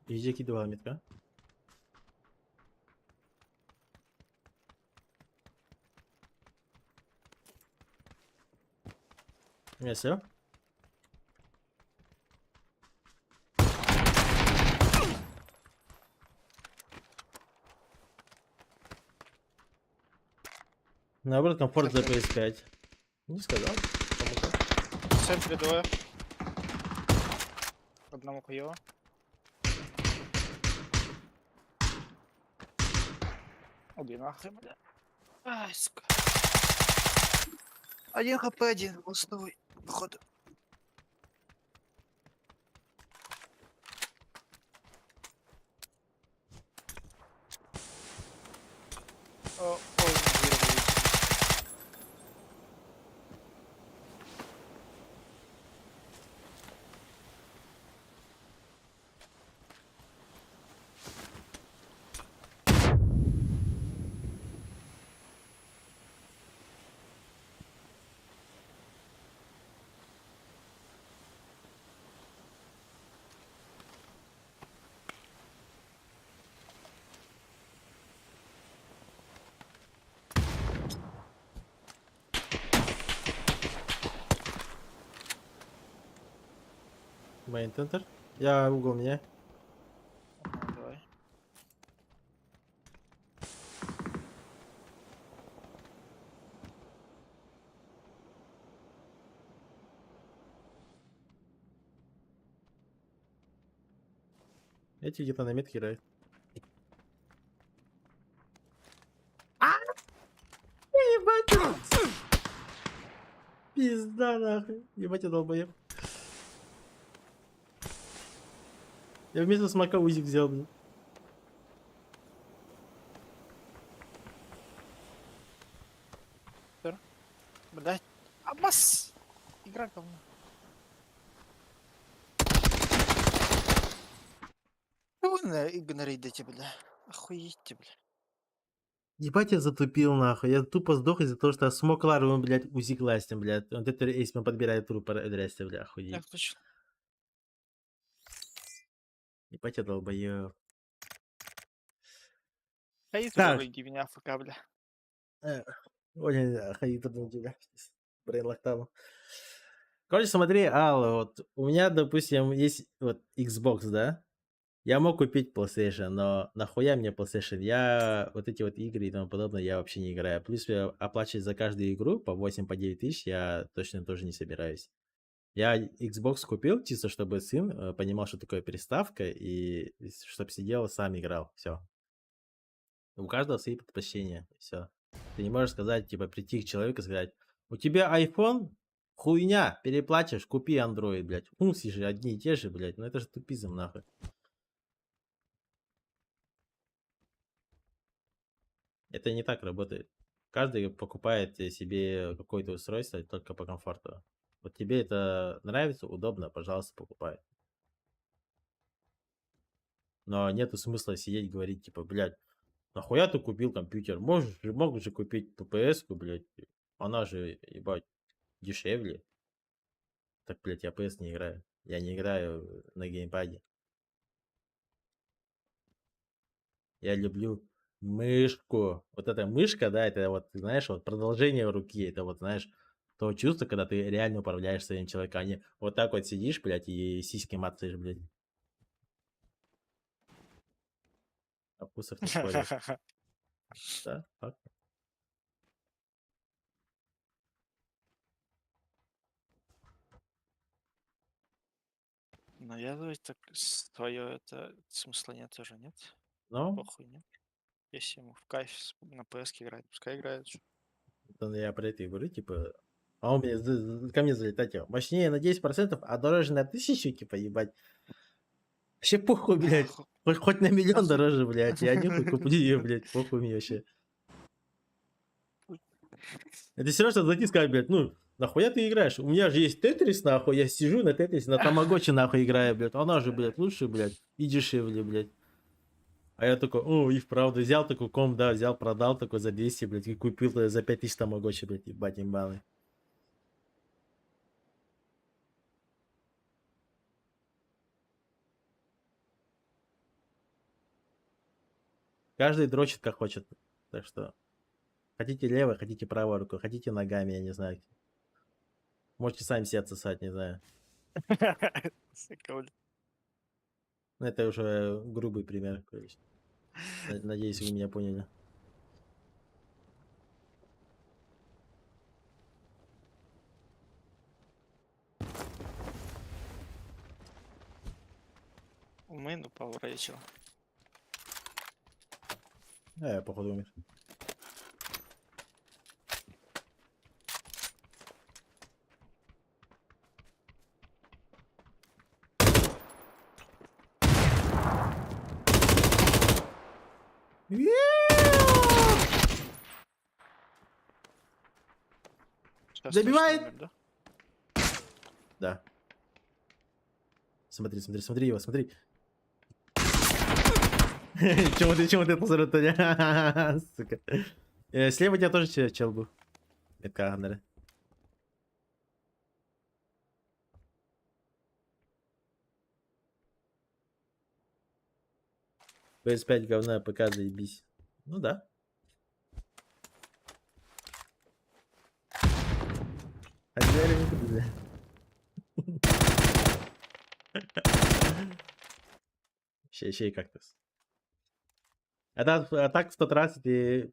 Иди кидывала метка. Все. Наоборот, комфорт за PS5. Не сказал. Кому-то. В центре двое. Одному хуево. Один нахуй, бля. Ай, сука. Один хп, один ластовый. Походу. О, ой, вырвали. Мейн центр. Я угол меня. Ага, давай. Эти где-то на метке играют. Ебать! Пизда нахуй. Ебать, я долбоеб. Я вместо смока узик взял, блин. Блядь. Аббас! Игра говно. Вы на игнорите, бля. Охуеть, бля. Ебать, я затупил нахуй. Я тупо сдох из-за того, что смог лару, блядь, узик ластим, блядь. Вот это если мы подбирает труп, здрасте, бля, Я охуеть. включил. Ебать, я долбоеб. Ходит Так. вроде меня АФК, бля. Ой, ходит на тебя. Брейн локтану. Короче, смотри, Алла, вот у меня, допустим, есть вот Xbox, да? Я мог купить PlayStation, но нахуя мне PlayStation? Я вот эти вот игры и тому подобное я вообще не играю. Плюс я оплачивать за каждую игру по 8-9 тысяч я точно тоже не собираюсь. Я Xbox купил чисто, чтобы сын понимал, что такое приставка, и чтобы сидел, сам играл. Все. У каждого свои предпочтения. Все. Ты не можешь сказать, типа, прийти к человеку и сказать, у тебя iPhone? Хуйня, переплатишь, купи Android, блядь. Функции же одни и те же, блядь. Ну это же тупизм, нахуй. Это не так работает. Каждый покупает себе какое-то устройство только по комфорту. Вот тебе это нравится, удобно, пожалуйста, покупай. Но нету смысла сидеть и говорить, типа, блядь, нахуя ты купил компьютер? Мог же купить ППС-ку, блядь. Она же, ебать, дешевле. Так, блядь, я PS не играю. Я не играю на геймпаде. Я люблю мышку. Вот эта мышка, да, это вот, знаешь, вот продолжение руки. Это вот, знаешь, то чувство, когда ты реально управляешь своим человеком. А не вот так вот сидишь, блядь, и сиськи мацаешь, блядь. О вкусах не споришь. Да, факт. Навязывать так свое это смысла нет тоже, нет? Ну, Похуй, нет? Если ему в кайф на PS играет, пускай играет. Чё. это я про это и говорю, типа, а он мне, ко мне залетать, типа, мощнее на 10%, а дороже на 1000, типа, ебать. Вообще похуй, блядь. Хоть на миллион дороже, блядь. Я нюхай, куплю ее, блядь. Похуй мне вообще. Это все равно, что зайти и сказать, блядь, ну, нахуя ты играешь? У меня же есть Тетрис, нахуй. Я сижу на Тетрис, на Тамагочи, нахуй, играю, блядь. Она же, блядь, лучше, блядь, и дешевле, блядь. А я такой, о, и вправду взял такой комп, да, взял, продал такой за 200, блядь, и купил за 5000 Тамагочи, блядь, ебать, имбалы. Каждый дрочит как хочет. Так что хотите левой, хотите правой рукой, хотите ногами, я не знаю. Можете сами себе отсосать, не знаю. Сука, бля. Ну, это уже грубый пример, короче. Надеюсь, вы меня поняли. В мейн упал, Рэйчел. Я походу умер. Сейчас Забивает! точно умер, да? Да. Смотри, смотри, смотри его, смотри. Чему ты позоротаня? Сука. Слева у тебя тоже чел был. Метка Андера. PS5 говна, ПК заебись. Ну да. А теперь не буду, да. Ще и кактус. А так в тот раз ты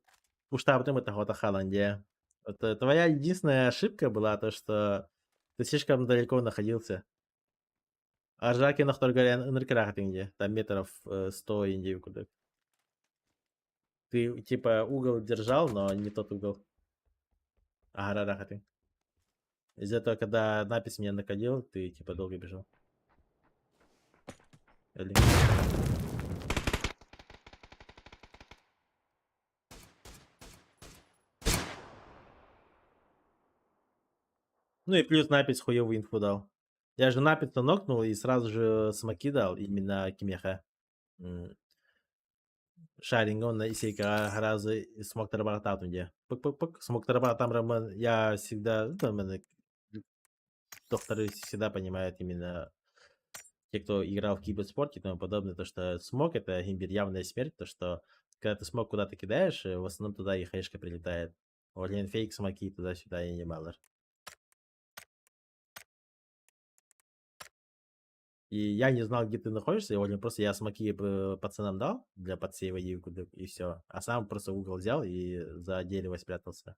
уж там потом это вот Холландия. Вот твоя единственная ошибка была то, что ты слишком далеко находился. А Аржаки на второй горе ныркарах инде. Там метров 100 инди куда. Ты типа угол держал, но не тот угол. Ага, рахаты. Из-за этого, когда напись меня накодил, ты типа долго бежал. Или... Ну и плюс напись хуёвую инфу дал. Я же напись нокнул и сразу же смоки дал, именно Кимеха. Шаринг он и сейка разы смог тарабатат где. Пык-пык-пык. Смог тарабатат раман. Я всегда, докторы всегда понимают именно те, кто играл в киберспорте и тому подобное, то что смог это явная смерть, то что когда ты смог куда-то кидаешь, в основном туда и хэшка прилетает. Олен фейк смоки туда-сюда и не малор. И я не знал, где ты находишься, и просто я смоки пацанам дал для подсейва и все. А сам просто угол взял и за дерево спрятался.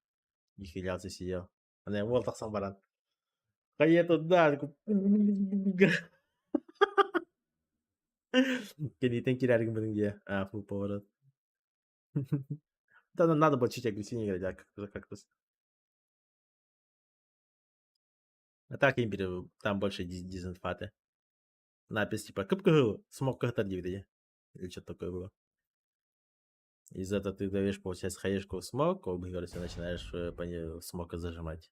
И хилялся, сидел. Она его так сам баран. А я туда. Кенитен киряргин биринге. А, фул поворот. Да, надо было чуть агрессивнее играть, как-то. А так, империя, там больше дизинфаты. Напись типа кып-кып, смог как-то или что-то такое было. Из-за этого ты даешь, получается, хаешку в смог, убегаешься, начинаешь по смока зажимать.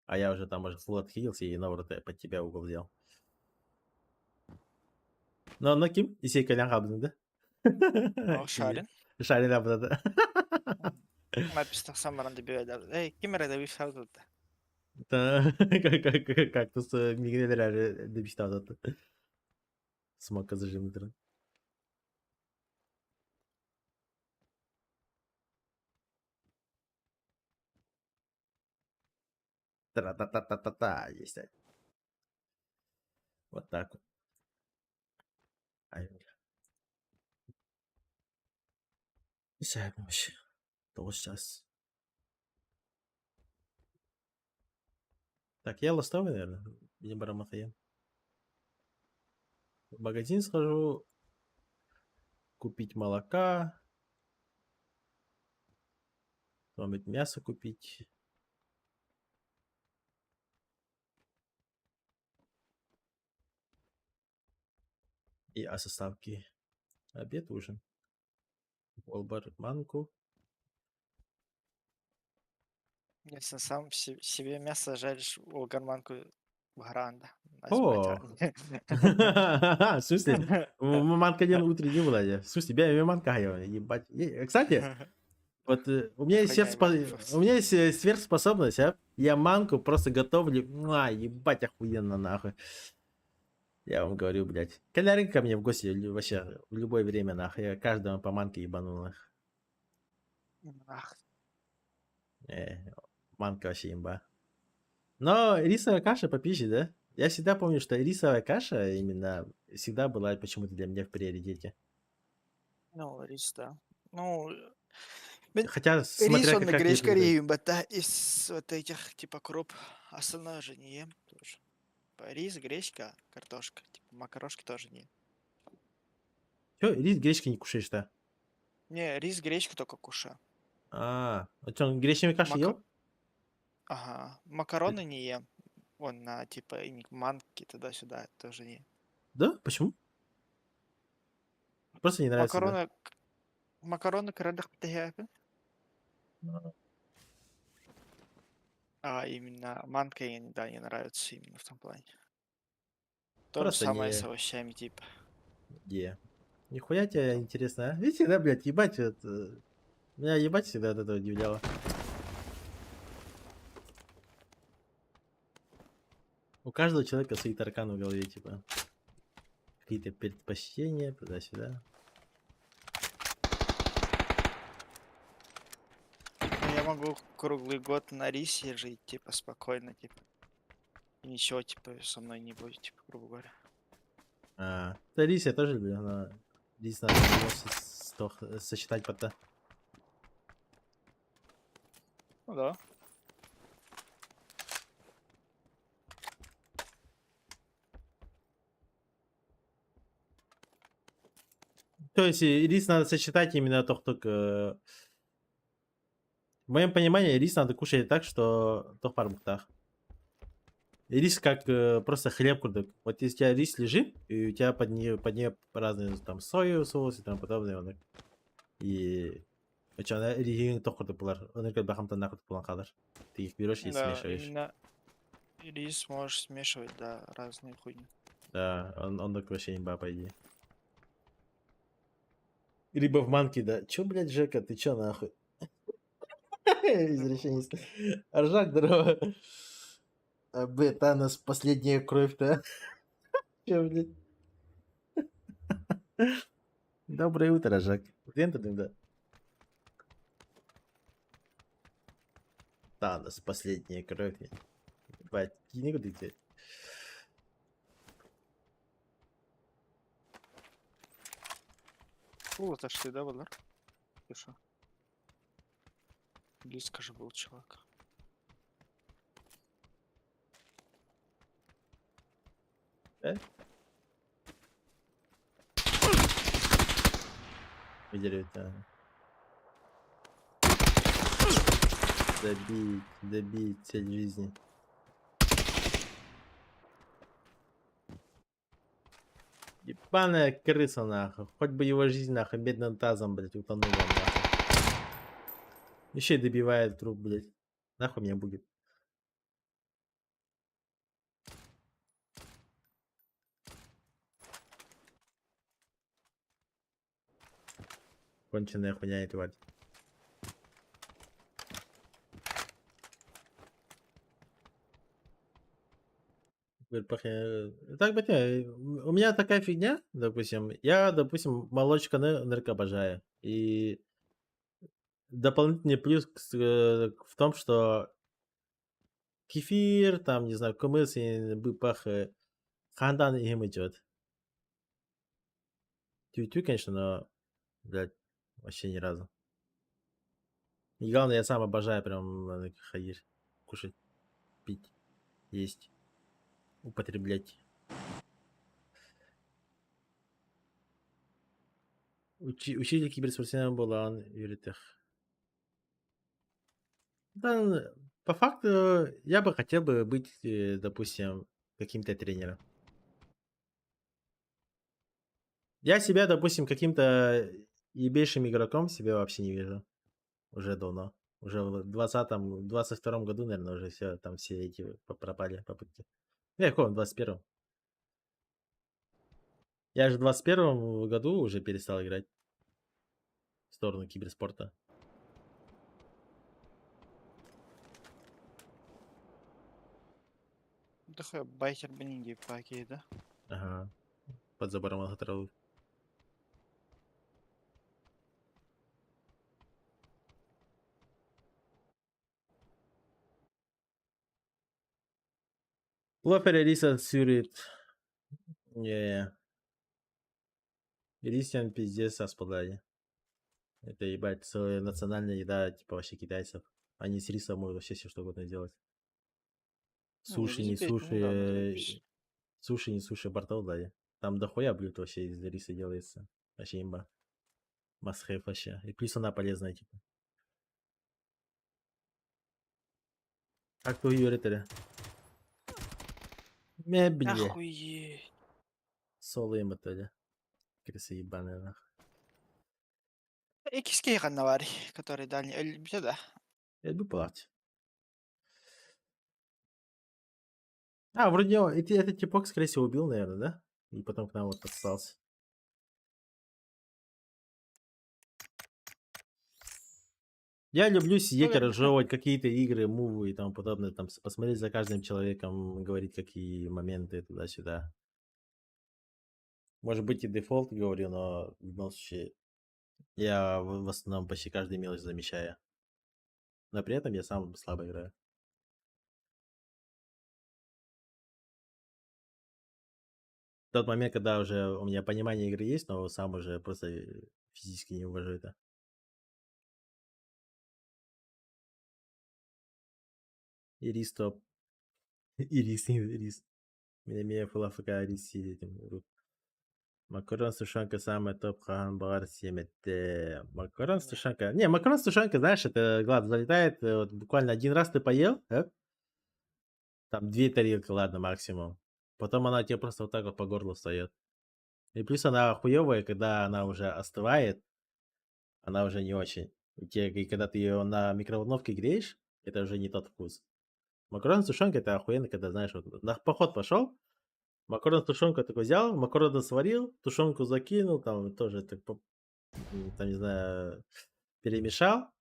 А я уже там уже фул отхилился и наоборот под тебя угол взял. Но ким? Исей колян хабдың, да? Ну, Шарин. Шарин хабдың, да. Написано самаран добивает. Эй, кимера добив сразу. Как-то с мигрелер добистал это. Смока зажимать. Та-та-та-та-та-та, есть. Вот так вот. Ай, бля. Не знаю, вообще. То сейчас. Так, я ластовый, наверное. Не барамахаем. В магазин схожу. Купить молока. Может, мясо купить. И составки. Обед, ужин. Волбар, манку. Если сам себе мясо жаришь у гарманку в гранда. О! В смысле? Манка один утренний владе. В смысле, я манка ебать. Кстати, вот у меня есть сверхспособность, а? Я манку просто готовлю. Ебать, охуенно, нахуй. Я вам говорю, блядь. Колярин ко мне в гости вообще в любое время, нахуй. Я каждому по манке ебану, нахуй. Ах, Манка вообще имба. Но рисовая каша попизже, да? Я всегда помню, что рисовая каша именно всегда была почему-то для меня в приоритете. ну, рис, да. Ну, Хотя, рис, смотря он на как гречка приготовить. римбата из вот этих типа круп. Остальное же не ем тоже. Рис, гречка, картошка. Типа макарошки тоже не ем. Чё, рис гречки не кушаешь-то? Не, рис, гречка только кушаю. А что, гречневую кашу Мака- ел? Ага. Макароны не ем. Вон на типа манки туда-сюда тоже не ем. Да? Почему? Просто не нравится, да? Макароны крадах птахяпы. А именно манка да, не нравится именно в том плане. То же Просто самое не... с овощами, типа. Нихуя тебе интересно, а? Видите, да, блядь, ебать, меня ебать всегда от этого удивляло. У каждого человека свои тараканы в голове, типа. Какие-то предпочтения, туда-сюда. Ну, я могу круглый год на рисе жить, типа, спокойно, типа. И ничего, типа, со мной не будет, типа, грубо говоря. Да, рис я тоже люблю, но Рис надо было сосчитать пота. Ну да. То есть рис надо сочетать именно только... В моем понимании рис надо кушать так, что тох парбухтах. Рис как просто хлеб курдык. Вот если у тебя рис лежит, и у тебя под нее разные там соевый соус и тому подобное. Он, и... Ана ригин тох курдык булар. Он как бахамтан нахуй булан калар. Ты их берешь и Да, смешиваешь. именно рис можешь смешивать, да, разные хуйни. Да, он так вообще имба, по идее. Либо в манке, да. Чё, блядь, Жека, ты чё нахуй? Извращенец. Аржак, здорово. Танос, последняя кровь-то. Чё, блядь? Доброе утро, Жак. Где ты, да? Танос, последняя кровь. Ебать, никуда ты. Фу, это ж ты, да, Валер? Ты шо? Близко же был чувак. Видели это? Добить цель жизни. Ебаная крыса, нахуй. Хоть бы его жизнь, нахуй, бедным тазом, блядь, утонула, нахуй. Еще и добивает труп, блядь. Нахуй меня будет. Конченая хуйня и тварь. Говорит, так, блядь, у меня такая фигня, допустим. Я, допустим, молочка нырка обожаю. И дополнительный плюс в том, что кефир, там, не знаю, кумыс и быпах, хандан им идет. Тю-тю, конечно, но, блядь, вообще ни разу. И главное, я сам обожаю прям хаир. Кушать, пить, есть, употреблять. Учитель киберспортсмена была, он юритех. Да, по факту, я бы хотел бы быть, допустим, каким-то тренером. Я себя, допустим, каким-то ебейшим игроком себя вообще не вижу. Уже давно. Уже в 22 году, наверное, уже все, там все эти пропали попытки. Я каком, в 21-м? Я же в 21-м году уже перестал играть в сторону киберспорта. Такой байкер бенинги паки, да? Ага. Под забором отравы. Лофер Риса Сюрит. Не. Рисян пиздец аспадаги. Это, ебать, целая национальная еда, типа вообще китайцев. Они с рисом могут вообще все что угодно делать. Суши, не суши. Суши, не суши, бортов, да. Там дохуя блюд вообще из риса делается. Вообще имба. Must вообще. И плюс она полезная, типа. Как tu юритери? Мебли. Охуеть. Солы им это ли? Крысы ебаные, нахуй. И киски ханнавари, который дальний. Да. Я бы платить. А, вроде этот типок, скорее всего, убил, наверное, да? И потом к нам вот подстался. Я люблю сидеть и Наверняка. разжевывать какие-то игры, мувы и тому подобное, там посмотреть за каждым человеком, говорить какие моменты туда-сюда. Может быть и дефолт говорю, но в любом случае я в основном почти каждый мелочь замечаю. Но при этом я сам слабо играю. Тот момент, когда уже у меня понимание игры есть, но сам уже просто физически не увожу это. Ирис топ. Ирис. Меня фулафк Ирис этим. Макарон с тушенкой самый топ хамбар семете. Макарон с Не. тушенкой. Не, макарон с тушенкой, знаешь, это глаз залетает. Вот буквально один раз ты поел, там 2 тарелки, ладно, максимум. Потом она тебе просто вот так вот по горлу встает. И плюс она хуевая, когда она уже остывает, она уже не очень. И когда ты ее на микроволновке греешь, это уже не тот вкус. Макарон с тушенкой это охуенно, когда, знаешь, вот на поход пошел, макарон с тушенкой такой взял, макароны сварил, тушенку закинул, там тоже так, там, не знаю, перемешал,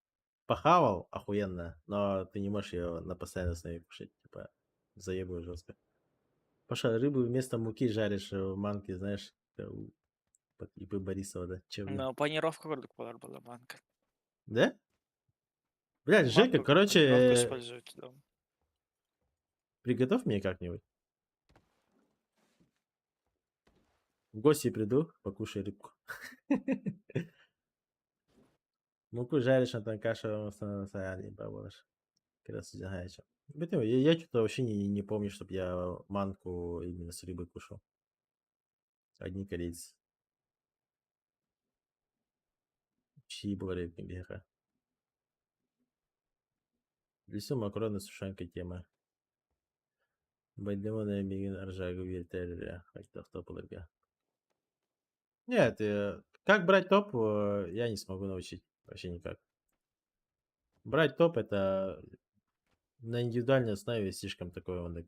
похавал, охуенно, но ты не можешь ее на постоянной основе кушать, типа, заебываю жестко. Паша, рыбу вместо муки жаришь в манке, знаешь, это под ИП Борисова, да? Че, блин? Ну, панировка вроде была банка. Да? Блядь, Жека, Манку как короче, панировку используют, да. приготовь мне как-нибудь. В гости приду, покушай рыбку. Муку жаришь, а там каша саяни бабаш. Красиво гаеча. Я что-то вообще не помню, чтобы я манку именно с рыбой кушал. Одни корейцы. Чьи были рыбки беха. В лесу макароны с тушенкой тема. Байдемона бегин аржагу вертель. Хотя кто полырга. Нет, как брать топ, я не смогу научить. Вообще никак. Брать топ это на индивидуальной основе слишком такое.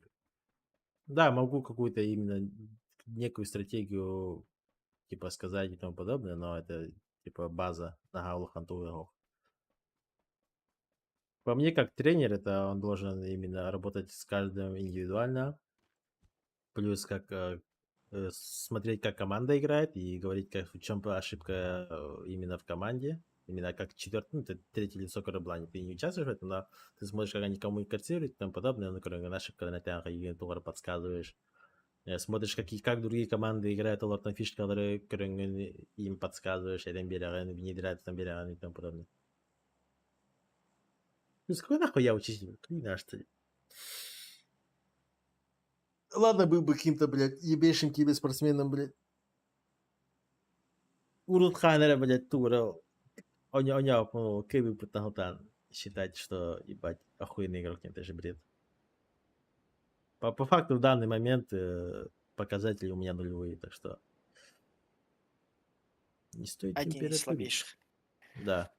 Да, могу какую-то именно некую стратегию типа сказать и тому подобное, но это типа база на гаулах антугах. По мне, как тренер, это он должен именно работать с каждым индивидуально, плюс как смотреть, как команда играет, и говорить, как, в чем ошибка именно в команде. Именно как четвертый, ну, ты третье лицо кораблани. Ты не участвуешь в этом, но ты смотришь, как они коммуницируют и тому подобное, ну, кроме ошибка на тянах, и тоже подсказываешь. Смотришь, как другие команды играют, олардың фишкалары көрінген, им подсказываешь, этим береган, внедряют там береган и тому подобное. Ну, с какой нахуй я учитель? Хуйня, что ли? Ладно, был бы каким-то, блядь, ебейшим киберспортсменом, блядь. Урут Ханера, блядь, Тура. Оня, ну, Кэби Путахутан. Считать, что, ебать, охуенный игрок, нет, это же бред. По факту, в данный момент показатели у меня нулевые, так что не стоит Одни из температурить. слабейших. Да.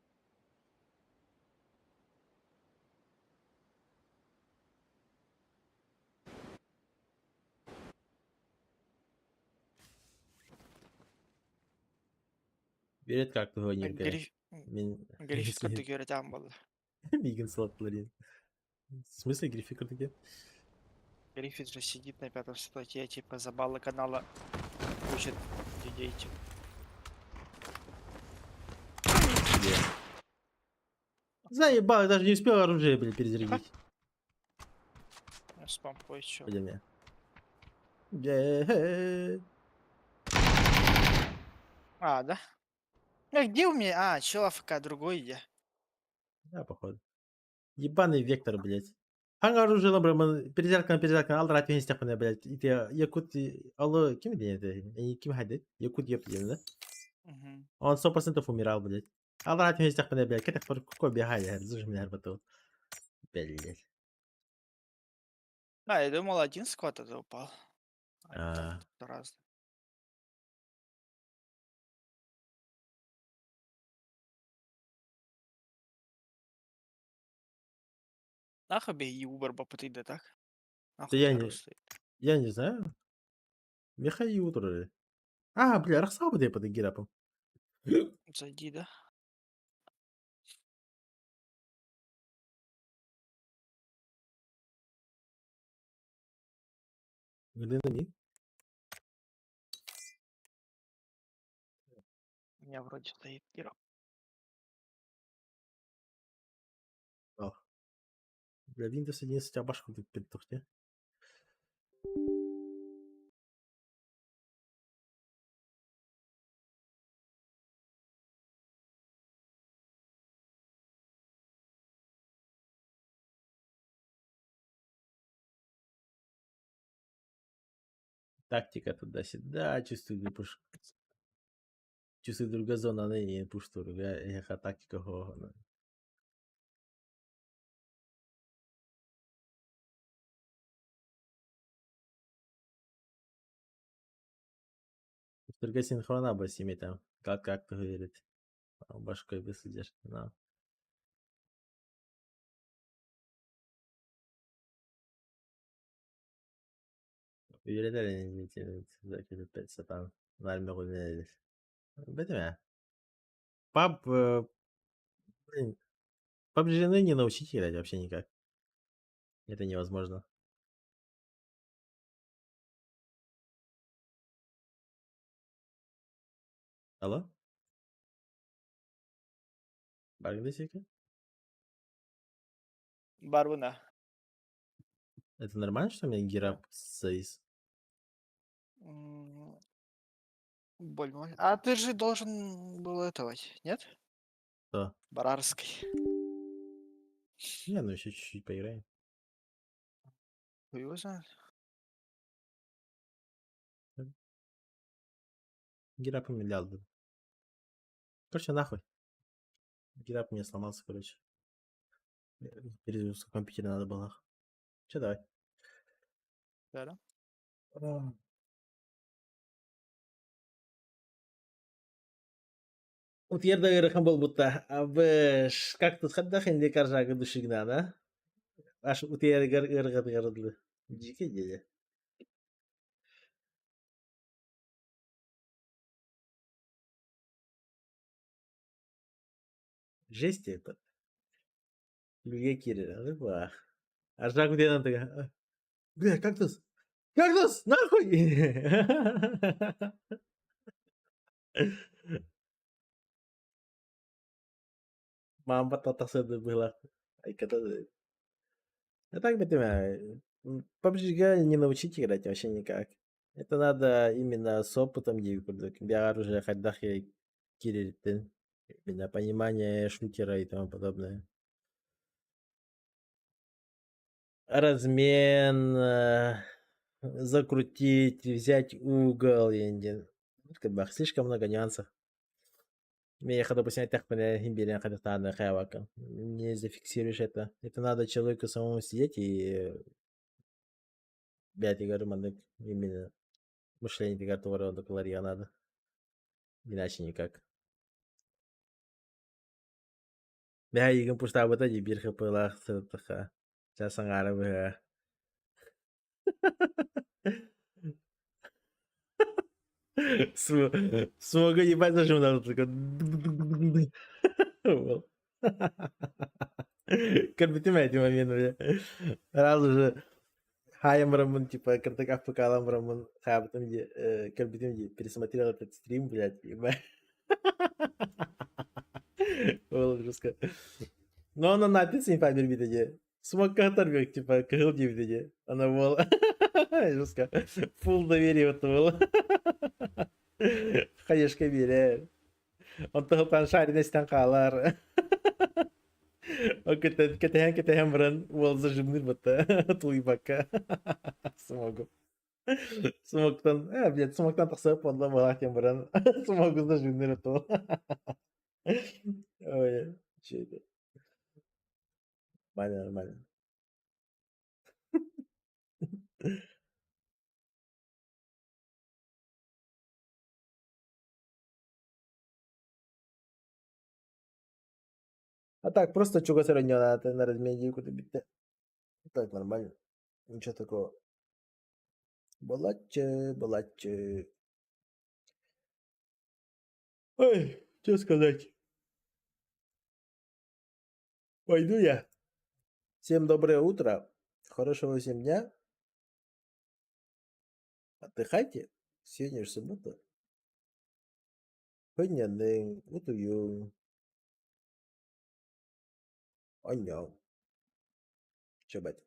Берет как тугоненькая. Гриффит говорят, амбал. Миган Слотларин. В смысле грифик таки? Гриффит же сидит на 5-м слоте, типа за баллы канала учит людей, типа. Где? Заебал, даже не успел оружие, блядь, перезарядить. Ну, спам поищу. Пойдем мне. Е-хе. А, да? А где у меня? А, чел АФК, другой где? Да, походу. Ебаный вектор, блядь. Hangi оружие набрал? Перезарядка, алды ративен стяпаны, блядь. И ты, якут, алло, кем это? Кем хайды? Якут еп дегені, да? Угу. Он 100% умирал, блядь. Алды ративен стяпаны, блядь. Кетек какой бегай, зажим меня батут. Блядь. А, я думал, один сквад это упал. А А. там разные. Нахуй беги Убер попытать, так? Да Нахуй я Тару не, стоит. я не знаю. Михаил утро. А, бля, рахсал бы я под гирапом. Зайди, да? Глинами. У меня вроде стоит Кира. Бля, Windows 11 башку тут петухте. Тактика туда-сюда, чувствую друга зона, не пушту, я тактика го. Türkiye sinhrona basayım tam. Как ты говорит. Башкой высадишь. No. Üyeler elimizde zakir pet satan. Verme kullanılır. Benim ya. Паб, блин, PUBG не научить играть вообще никак. Это невозможно. Алло? Багдасика? Барбуна. Это нормально, что у меня гирап завис? Боль мой. А ты же должен был этого, нет? Что? Барарский. Не, ну еще чуть-чуть поиграем. Хуй его знает. Гирап у меня был. Короче, нахуй. Гирап у меня сломался, короче. Перезагрузку компьютера надо было. Че, давай. Да-да. Вот я рахам был будто, как тут хаддах инде каржага душигна, да? Аж вот я гыргыдлы. Жике деди. Жесть это. Люя Кирилла, рыба. Аж так где надо такая. Бля, кактус! Кактус! Нахуй! Мама татасы была. Ай, ката. А так, понимаю, PUBG не научить играть вообще никак. Это надо именно с опытом девикурдук. Я уже ходах я кириллиттен. Именно понимание шутера и тому подобное. Размен, закрутить, взять угол, как бы слишком много нюансов. Я когда бы снять так имбиря, когда надо хайвака. Не зафиксируешь это. Это надо человеку самому сидеть и бять игры именно мышление тигартовара до калория надо. Иначе никак. Я играм пуста вот эти бирха пылах сыртаха. Сейчас ангарабы. Смогу ебать зажим надо только. Kan bitti mi ediyor yemin ya. Раз уже Хаям Рамон, типа, Картакав Пакалам Рамон, Хабатом, как бы пересмотрел этот стрим, блядь, ебать. Было жестко. Но она написана, по видео. Смог оторвек, типа, кыл видео. Она была жестко. Фул доверие это было. Конечно, вере. Он тахылтан шаринестен қалар. Кетехан бран волза жимнир бата. Туйбака. Смогу. Смогтан, блядь, смогтан тахсып подла балахтен бран. Смогу за жимнир это. Ой, че это? Нормально, нормально. А так, просто чуга среднего на размене куда битте. Так, нормально. Ничего такого. Балаче. Ой, что сказать? Пойду я. Всем доброе утро. Хорошего всем дня. Отдыхайте. Сегодня же суббота. Понятно. Утую. Аньян. Чё, бать?